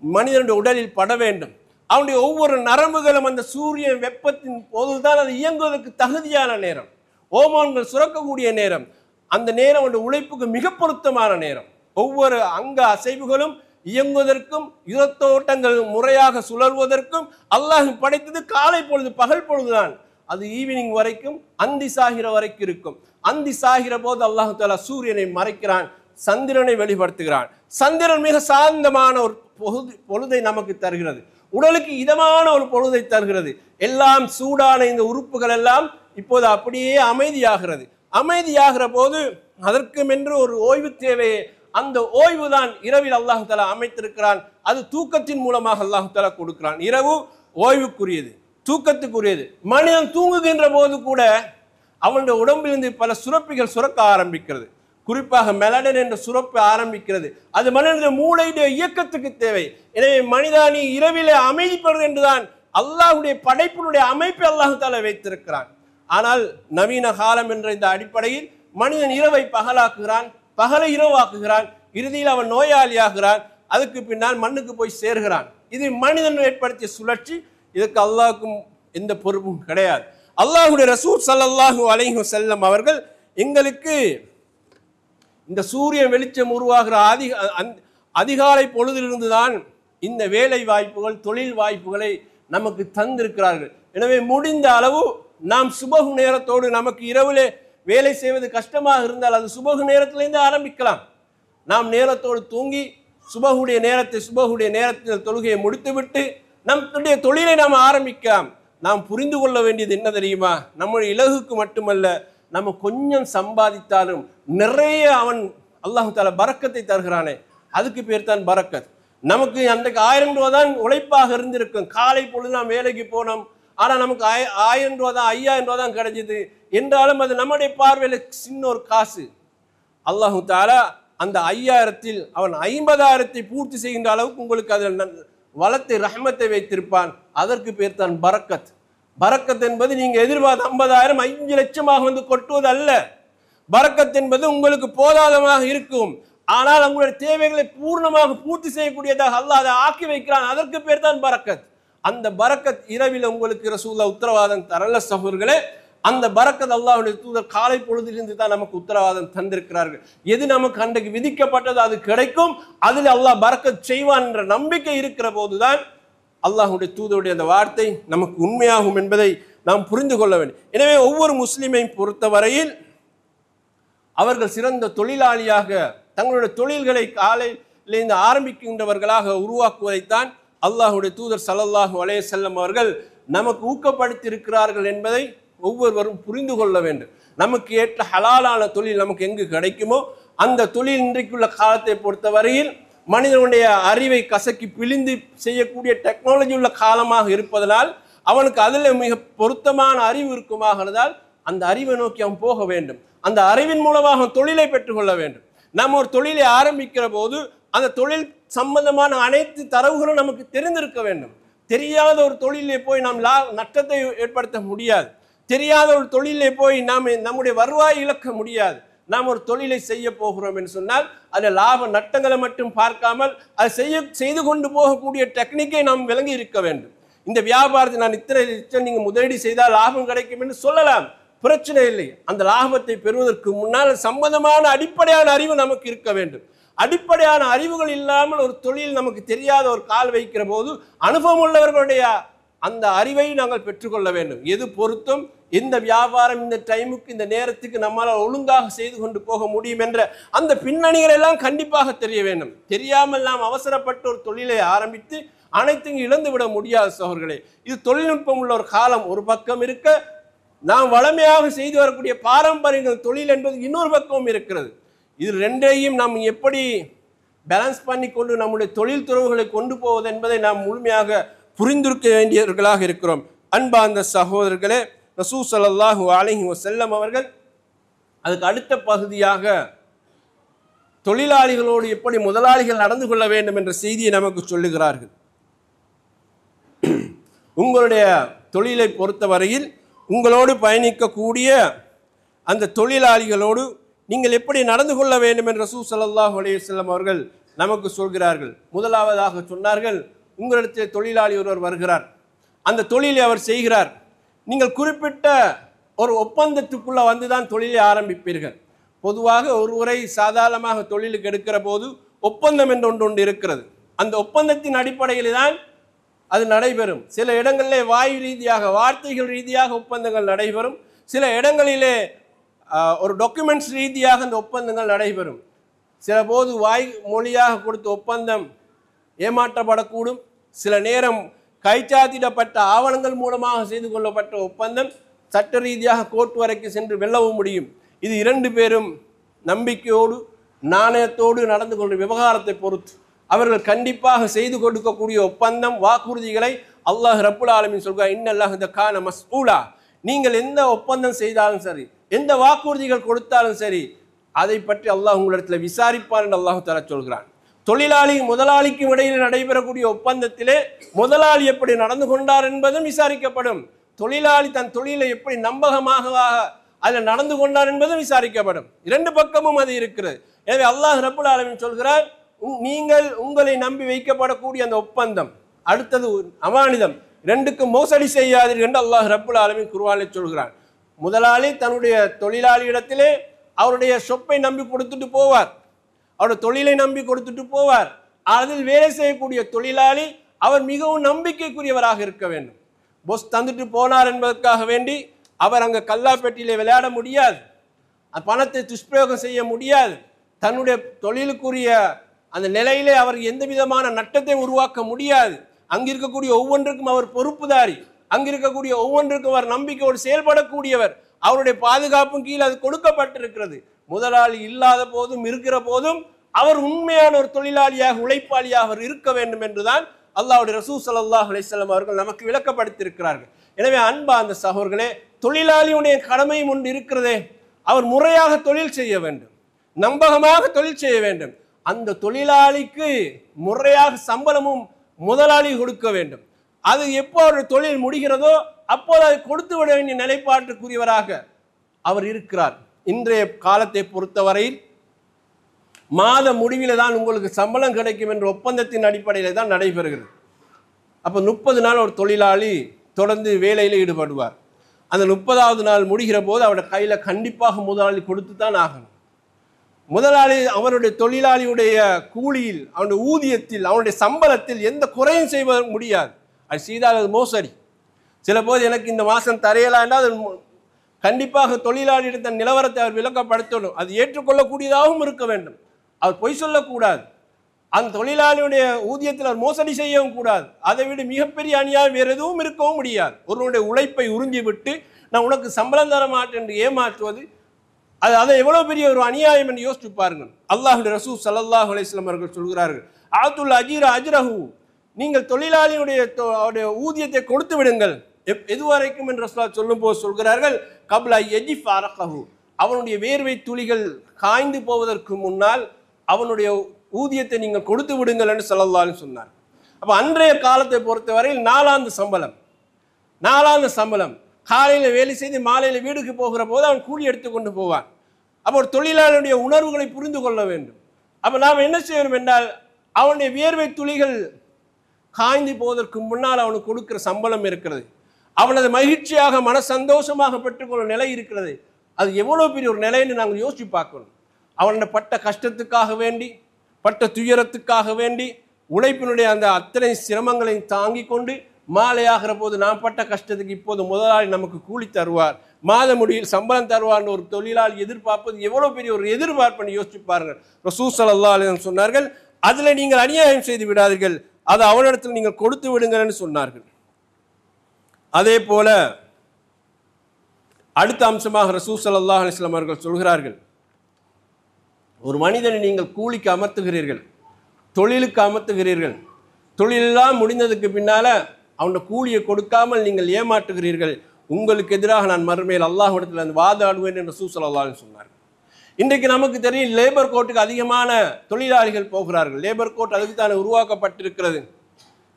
மனிதனுடைய உடலில் பட வேண்டும். அவனுடைய ஒவ்வொரு நரம்புகளும் அந்த சூரிய வெப்பத்தின் போதுதான் அது இயங்குவதற்கு தகுதியான நேரம், ஹோமோன்கள் சுரக்கக்கூடிய நேரம். அந்த நேரம் அவனுடைய உழைப்புக்கு மிக பொருத்தமான நேரம். ஒவ்வொரு அங்க அசைவுகளும் இயங்குவதற்கும் இரத்தோட்டங்கள் முறையாக சுழல்வதற்கும் அல்லாஹ் படைத்தது காலை பொழுது, பகல் பொழுதுதான். அது ஈவினிங் வரைக்கும் அந்தி சாகிற வரைக்கும் இருக்கும். அந்தி சாகிற போது அல்லாஹ் தஆலா சூரியனை மறைக்கிறான், சந்திரனை வெளிப்படுத்துகிறான். சந்திரன் மிக சாந்தமான ஒரு பொழுதை நமக்கு தருகிறது. உடலுக்கு இதமான ஒரு பொழுதை தருகிறது. எல்லாம் சூடான இந்த உறுப்புகள் எல்லாம் இப்போது அப்படியே அமைதியாகிறது. அமைதியாகிற போது அதற்கும் என்று ஒரு ஓய்வு தேவையே. அந்த ஓய்வு தான் இரவில் அல்லாஹ் தஆலா அமைத்திருக்கிறான். அது தூக்கத்தின் மூலமாக அல்லாஹ் தஆலா கொடுக்கிறான். இரவு ஓய்வுக்குரியது, தூக்கத்துக்குரியது. மனிதன் தூங்குகின்ற போது கூட அவனுடைய உடம்பிலிருந்து பல சுரப்பிகள் சுரக்க ஆரம்பிக்கிறது. குறிப்பாக மெலனின் என்ற சுரப்பு ஆரம்பிக்கிறது. அது மனிதனுடைய மூளையுடைய இயக்கத்துக்கு தேவை. எனவே மனிதனி இரவிலே அமைதி பெறுவது என்றுதான் அல்லாஹ்வுடைய படைப்பினுடைய அமைப்பை அல்லாஹ் தஆலா வைத்திருக்கிறான். ஆனால் நவீன காலம் என்ற இந்த அடிப்படையில் மனிதன் இரவை பகலாக்குகிறான், பகலை இரவாக்குகிறான். இறுதியில் அவன் நோயாளியாகிறான். அதுக்கு பின்னால் மண்ணுக்கு போய் சேர்கிறான். இது மனிதன் ஏற்படுத்திய சுழற்சி. இதுக்கு அல்லாஹ்வுக்கும் எந்த பொறுப்பும் கிடையாது. அல்லாஹ்வுடைய ரசூல் ஸல்லல்லாஹு அலைஹி வஸல்லம் அவர்கள் எங்களுக்கு இந்த சூரியன் வெளிச்சம் உருவாகிற அதிகாலை பொழுதிலிருந்து தான் இந்த வேலை வாய்ப்புகள், தொழில் வாய்ப்புகளை நமக்கு தந்திருக்கிறார்கள். எனவே முடிந்த அளவு நாம் சுபகு நேரத்தோடு, நமக்கு இரவிலே வேலை செய்வது கஷ்டமாக இருந்தால் அது சுபகு நேரத்திலிருந்து ஆரம்பிக்கலாம். நாம் நேரத்தோடு தூங்கி சுபகுடைய நேரத்தில் தொழுகையை முடித்துவிட்டு நம்முடைய தொழிலை நாம் ஆரம்பிக்கலாம். நாம் புரிந்து கொள்ள வேண்டியது என்ன தெரியுமா? நம்முடைய இலகுக்கு மட்டுமல்ல, நம்ம கொஞ்சம் சம்பாதித்தாலும் நிறைய அவன் அல்லாஹ் தஆலா பரக்கத்தை தருகிறானே, அதுக்கு பேர் தான் பரக்கத். நமக்கு அன்றைக்கு 1000 ரூபா தான் உழைப்பாக இருந்திருக்கும். காலை பொழுது நாம் வேலைக்கு போனோம், ஆனால் நமக்கு 1000 ரூபா தான் 5000 ரூபா தான் கிடைச்சிது என்றாலும் அது நம்முடைய பார்வையில் சின்ன ஒரு காசு. அல்லாஹ் தஆலா அந்த 5000ல் அவன் 50000ஐ பூர்த்தி செய்கின்ற அளவுக்கு உங்களுக்கு அதில் வளத்தை, ரஹ்மத்தை வைத்திருப்பான். அதற்கு பேர் தான் பரக்கத். பரக்கத் என்பது நீங்க எதிர்பார்த்த 50,000 5 லட்சமாக வந்து கொட்டுவது அல்ல. பரக்கத் என்பது உங்களுக்கு போதாதமாக இருக்கும், ஆனால் உங்களுடைய தேவைகளை பூர்ணமாக பூர்த்தி செய்யக்கூடியதாக அல்லாஹ் அதை ஆக்கி வைக்கிறான். அதற்கு பேர் தான் பரக்கத். அந்த பரக்கத் இரவில் உங்களுக்கு ரசூலுல்லாஹ் உத்தரவாதம் தரல சகோதரர்களே. அந்த பரக்கத் அல்லாஹ்வுடைய தூதர் காலை பொழுதிலிருந்து தான் நமக்கு உத்தரவாதம் தந்திருக்கிறார்கள். எது நமக்கு அன்றைக்கு விதிக்கப்பட்டது அது கிடைக்கும், அதில் அல்லாஹ் பரக்கத் செய்வான் என்ற நம்பிக்கை இருக்கிற போதுதான் அல்லாஹ்வுடைய தூதருடைய அந்த வார்த்தை நமக்கு உண்மையாகும் என்பதை நாம் புரிந்து கொள்ள வேண்டும். எனவே ஒவ்வொரு முஸ்லிமையும் பொறுத்தவரையில் அவர்கள் சிறந்த தொழிலாளியாக தங்களுடைய தொழில்களை காலையிலிருந்து ஆரம்பிக்கின்றவர்களாக உருவாக்குவதைத்தான் அல்லாஹ்வுடைய தூதர் ஸல்லல்லாஹு அலைஹி வஸல்லம் அவர்கள் நமக்கு ஊக்கப்படுத்தி இருக்கிறார்கள் என்பதை ஒவ்வொருவரும் புரிந்து கொள்ள வேண்டும். நமக்கு ஏற்ற ஹலாலான தொழில் நமக்கு எங்கு கிடைக்குமோ அந்த தொழில் இன்றைக்குள்ள காலத்தை பொறுத்தவரையில் மனிதனுடைய அறிவை கசக்கி பிழிந்து செய்யக்கூடிய டெக்னாலஜி உள்ள காலமாக இருப்பதனால் அவனுக்கு அதில் மிக பொருத்தமான அறிவு இருக்குமாகிறதால் அந்த அறிவை நோக்கி அவன் போக வேண்டும். அந்த அறிவின் மூலமாக தொழிலை பெற்றுக்கொள்ள வேண்டும். நாம் ஒரு தொழிலை ஆரம்பிக்கிற போது அந்த தொழில் சம்பந்தமான அனைத்து தரவுகளும் நமக்கு தெரிந்திருக்க வேண்டும். தெரியாத ஒரு தொழிலே போய் நாம் நஷ்டத்தை ஏற்படுத்த முடியாது. தெரியாத ஒரு தொழிலே போய் நாம் நம்முடைய வருவாய் இழக்க முடியாது. நாம் ஒரு தொழிலை செய்ய போகிறோம் என்று சொன்னால் அதில் லாப நட்டங்களை மட்டும் பார்க்காமல் அதை செய்து கொண்டு போகக்கூடிய டெக்னிக்கை நாம் விளங்கி இருக்க வேண்டும். இந்த வியாபாரத்தை நான் இத்தனை லட்சம் நீங்கள் முதலீடு செய்தால் லாபம் கிடைக்கும் என்று சொல்லலாம், பிரச்சனை இல்லை. அந்த லாபத்தை பெறுவதற்கு முன்னால் சம்பந்தமான அடிப்படையான அறிவு நமக்கு இருக்க வேண்டும். அடிப்படையான அறிவுகள் இல்லாமல் ஒரு தொழில் நமக்கு தெரியாத ஒரு கால் வைக்கிற போது அனுபவம் உள்ளவர்களுடைய அந்த அறிவை நாங்கள் பெற்றுக்கொள்ள வேண்டும். எது பொருத்தம், இந்த வியாபாரம் இந்த டைமுக்கு இந்த நேரத்துக்கு நம்மளால் ஒழுங்காக செய்து கொண்டு போக முடியும் என்ற அந்த பின்னணிகள் எல்லாம் கண்டிப்பாக தெரிய வேண்டும். தெரியாமல் நாம் அவசரப்பட்ட ஒரு தொழிலை ஆரம்பித்து அனைத்தையும் இழந்து விட முடியாது சகோதரர்களே. இது தொழில்நுட்பம் உள்ள ஒரு காலம் ஒரு பக்கம் இருக்க, நாம் வளமையாக செய்து வரக்கூடிய பாரம்பரிய தொழில் என்பது இன்னொரு பக்கமும் இருக்கிறது. இது ரெண்டையும் நாம் எப்படி பேலன்ஸ் பண்ணி கொண்டு நம்முடைய தொழில் துறவுகளை கொண்டு போவது என்பதை நாம் முழுமையாக புரிந்திருக்க வேண்டியவர்களாக இருக்கிறோம். அன்பார்ந்த சகோதரர்களே, ரசூல் ஸல்லல்லாஹு அலைஹி வஸல்லம் அவர்கள் அதுக்கு அடுத்த பகுதியாக தொழிலாளிகளோடு எப்படி முதலாளிகள் நடந்து கொள்ள வேண்டும் என்ற செய்தியை நமக்கு சொல்லுகிறார்கள். உங்களுடைய தொழிலை பொறுத்தவரையில் உங்களோடு பயணிக்கக்கூடிய அந்த தொழிலாளிகளோடு நீங்கள் எப்படி நடந்து கொள்ள வேண்டும் என்று ரசூல் ஸல்லல்லாஹு அலைஹி வஸல்லம் அவர்கள் நமக்கு சொல்கிறார்கள். முதலாவதாக சொன்னார்கள், உங்களிடத்தில் தொழிலாளி ஒருவர் வருகிறார், அந்த தொழிலை அவர் செய்கிறார். நீங்கள் குறிப்பிட்ட ஒரு ஒப்பந்தத்துக்குள்ள வந்துதான் தொழிலை ஆரம்பிப்பீர்கள். பொதுவாக ஒருவரை சாதாரணமாக தொழிலுக்கு எடுக்கிற போது ஒப்பந்தம் என்று ஒன்று இருக்கிறது. அந்த ஒப்பந்தத்தின் அடிப்படையில் தான் அது நடைபெறும். சில இடங்களிலே வாயு ரீதியாக, வார்த்தைகள் ரீதியாக ஒப்பந்தங்கள் நடைபெறும். சில இடங்களிலே ஒரு டாக்குமெண்ட்ஸ் ரீதியாக அந்த ஒப்பந்தங்கள் நடைபெறும். சில போது வாய் மொழியாக கொடுத்த ஒப்பந்தம் ஏமாற்றப்படக்கூடும். சில நேரம் கைச்சாத்திடப்பட்ட ஆவணங்கள் மூலமாக செய்து கொள்ளப்பட்ட ஒப்பந்தம் சட்ட ரீதியாக கோர்ட் வரைக்கும் சென்று வெல்லவும் முடியும். இது 2 பேரும் நம்பிக்கையோடு நாணயத்தோடு நடந்து கொண்ட விவகாரத்தை பொறுத்து அவர்கள் கண்டிப்பாக செய்து கொடுக்கக்கூடிய ஒப்பந்தம், வாக்குறுதிகளை அல்லாஹ் ரப்புல் ஆலமீன் சொல்கிறார், இன்னல்லாஹ் கான மஸ்ஊலா. நீங்கள் எந்த ஒப்பந்தம் செய்தாலும் சரி, எந்த வாக்குறுதிகள் கொடுத்தாலும் சரி, அதை பற்றி அல்லாஹ் உங்களிடத்தில் விசாரிப்பார் என்று அல்லாஹ் தஆலா சொல்கிறான். தொழிலாளி முதலாளிக்கும் இடையில் நடைபெறக்கூடிய ஒப்பந்தத்திலே முதலாளி எப்படி நடந்து கொண்டார் என்பதும் விசாரிக்கப்படும். தொழிலாளி தன் தொழிலை எப்படி நம்பகமாக அதில் நடந்து கொண்டார் என்பதும் விசாரிக்கப்படும். 2 பக்கமும் அது இருக்கிறது. எனவே அல்லாஹ் ரப்புல் ஆலமீன் சொல்கிறார், நீங்கள் உங்களை நம்பி வைக்கப்படக்கூடிய அந்த ஒப்பந்தம் அடுத்தது அமானிதம். ரெண்டுக்கும் மோசடி செய்யாதீர்கள் என்று அல்லாஹ் ரப்புல் ஆலமீன் குர்ஆனில் சொல்கிறான். முதலாளி தன்னுடைய தொழிலாளியிடத்திலே அவருடைய சொப்பை நம்பி கொடுத்துட்டு போவார், அவருடைய தொழிலை நம்பி கொடுத்துட்டு போவார். அதில் வேலை செய்யக்கூடிய தொழிலாளி அவர் மிகவும் நம்பிக்கைக்குரியவராக இருக்க வேண்டும். பொஸ் தந்துட்டு போனார் என்பதற்காக வேண்டி அவர் அங்கே கல்லாப்பேட்டியிலே விளையாட முடியாது, பணத்தை துஷ்பிரயோகம் செய்ய முடியாது. தன்னுடைய தொழிலுக்குரிய அந்த நிலையிலே அவர் எந்த விதமான நட்டத்தை உருவாக்க முடியாது. அங்கிருக்கக்கூடிய ஒவ்வொன்றுக்கும் அவர் பொறுப்புதாரி, அங்கிருக்கக்கூடிய ஒவ்வொன்றுக்கும் அவர் நம்பிக்கையோடு செயல்படக்கூடியவர். அவருடைய பாதுகாப்பும் கீழே அது கொடுக்கப்பட்டிருக்கிறது. முதலாளி இல்லாத போதும் இருக்கிற போதும் அவர் உண்மையான ஒரு தொழிலாளியாக உழைப்பாளியாக அவர் இருக்க வேண்டும் என்றுதான் அல்லாஹ்வுடைய ரசூல் ஸல்லல்லாஹு அலைஹி வஸல்லம் அவர்கள் நமக்கு விளக்கப்படுத்தியிருக்கிறார்கள். எனவே அன்பா அந்த சகோதரர்களே, தொழிலாளியுடைய கடமையும் ஒன்று இருக்கிறதே, அவர் முறையாக தொழில் செய்ய வேண்டும், நம்பகமாக தொழில் செய்ய வேண்டும். அந்த தொழிலாளிக்கு முறையாக சம்பளமும் முதலாளி கொடுக்க வேண்டும். அது எப்போ அவருடைய தொழில் முடிகிறதோ அப்போது அதை கொடுத்து விட வேண்டிய நிலைப்பாட்டுக்குரியவராக அவர் இருக்கிறார். இன்றைய காலத்தை பொறுத்தவரையில் மாத முடிவில் தான் உங்களுக்கு சம்பளம் கிடைக்கும் என்ற ஒப்பந்தத்தின் அடிப்படையில் தான் நடைபெறுகிறது. அப்போ 30 நாள் ஒரு தொழிலாளி தொடர்ந்து வேலையில் ஈடுபடுவார். அந்த 30வது நாள் முடிகிற போது அவருடைய கையில் கண்டிப்பாக முதலாளி கொடுத்து தான் ஆகணும். முதலாளி அவருடைய தொழிலாளியுடைய கூலியில், அவனுடைய ஊதியத்தில், அவனுடைய சம்பளத்தில் எந்த குறையும் செய்ய முடியாது. அது செய்தால் அது மோசடி. சில போது எனக்கு இந்த மாதம் தரையலான்னா அது கண்டிப்பாக தொழிலாளியிடம் தன் நிலவரத்தை அவர் விளக்கப்படுத்தணும். அது ஏற்றுக்கொள்ளக்கூடியதாகவும் இருக்க வேண்டும். அவர் பொய் சொல்லக்கூடாது. அந்த தொழிலாளியுடைய ஊதியத்தில் அவர் மோசடி செய்யவும் கூடாது. அதை விட மிகப்பெரிய அநியாயம் வேறு எதுவும் இருக்கவும் முடியாது. ஒருவனுடைய உழைப்பை உறிஞ்சி விட்டு நான் உனக்கு சம்பளம் தர மாட்டேன் என்று ஏமாற்றுவது, அதை எவ்வளவு பெரிய ஒரு அநியாயம் என்று யோசிச்சு பாருங்கள். அல்லாஹ்வுடைய ரசூல் ஸல்லல்லாஹு அலைஹி வஸல்லம் அவர்கள் சொல்கிறார்கள், ஆத்துல் அஜீர அஜ்ரஹு, நீங்கள் தொழிலாளியுடைய ஊதியத்தை கொடுத்து விடுங்கள். எதுவரைக்கும் என்று ரசூல் சொல்லும் போது சொல்கிறார்கள், கப்ல யஜிஃப் அரகஹு, அவனுடைய வேர்வை துளிகள் காய்ந்து போவதற்கு முன்னால் அவனுடைய ஊதியத்தை நீங்கள் கொடுத்து விடுங்கள் என்று ஸல்லல்லாஹு அலைஹி சொன்னார். அப்போ அன்றைய காலத்தை பொறுத்தவரையில் நாளாந்து சம்பளம் காலையில் வேலை செய்து மாலையில் வீடுக்கு போகிற போது அவன் கூலி எடுத்துக்கொண்டு போவான். அப்போ ஒரு தொழிலாளருடைய உணர்வுகளை புரிந்து கொள்ள வேண்டும். அப்போ நாம் என்ன செய்யணும் என்றால், அவனுடைய வியர்வை துளிகள் காய்ந்து போவதற்கு முன்னால் அவனுக்கு கொடுக்கிற சம்பளம் இருக்கிறது, அவனது மகிழ்ச்சியாக மன சந்தோஷமாக பெற்றுக்கொள்ளும் நிலை இருக்கிறது. அது எவ்வளோ பெரிய ஒரு நிலைன்னு நாங்கள் யோசிச்சு பார்க்கணும். அவனுடைய பட்ட கஷ்டத்துக்காக வேண்டி, பட்ட துயரத்துக்காக வேண்டி, உழைப்பினுடைய அந்த அத்தனை சிரமங்களையும் தாங்கி கொண்டு மாலையாகிற போது நாம் பட்ட கஷ்டத்துக்கு இப்போது முதலாளி நமக்கு கூலி தருவார், மாத முடிவில் சம்பளம் தருவார்னு ஒரு தொழிலாளி எதிர்பார்ப்பது எவ்வளோ பெரிய ஒரு எதிர்பார்ப்புன்னு யோசிச்சு பாருங்கள். ரசூல் ஸல்லல்லாஹு அலைஹி வஸல்லம் சொன்னார்கள், அதில் நீங்கள் அநியாயம் செய்து விடாதீர்கள், அதை அவனிடத்தில் நீங்கள் கொடுத்து விடுங்கள்னு சொன்னார்கள். அதே போல அடுத்த அம்சமாக ரசூல் ஸல்லல்லாஹு அலைஹி வஸல்லம் அவர்கள் சொல்கிறார்கள், ஒரு மனிதனை நீங்கள் கூலிக்கு அமர்த்துகிறீர்கள், தொழிலுக்கு அமர்த்துகிறீர்கள், தொழிலெல்லாம் முடிந்ததுக்கு பின்னால அவனுடைய கூலியை கொடுக்காமல் நீங்கள் ஏமாற்றுகிறீர்கள், உங்களுக்கு எதிராக நான் மறுமையில் அல்லாஹ்விடத்தில் அந்த வாதாடுவேன் என்று ரசூல் ஸல்லல்லாஹு அலைஹி வஸல்லம் சொன்னார்கள். இன்றைக்கு நமக்கு தெரியும், லேபர் கோர்ட்டுக்கு அதிகமான தொழிலாளிகள் போகிறார்கள். லேபர் கோர்ட் அதுக்கு தானே உருவாக்கப்பட்டிருக்கிறது.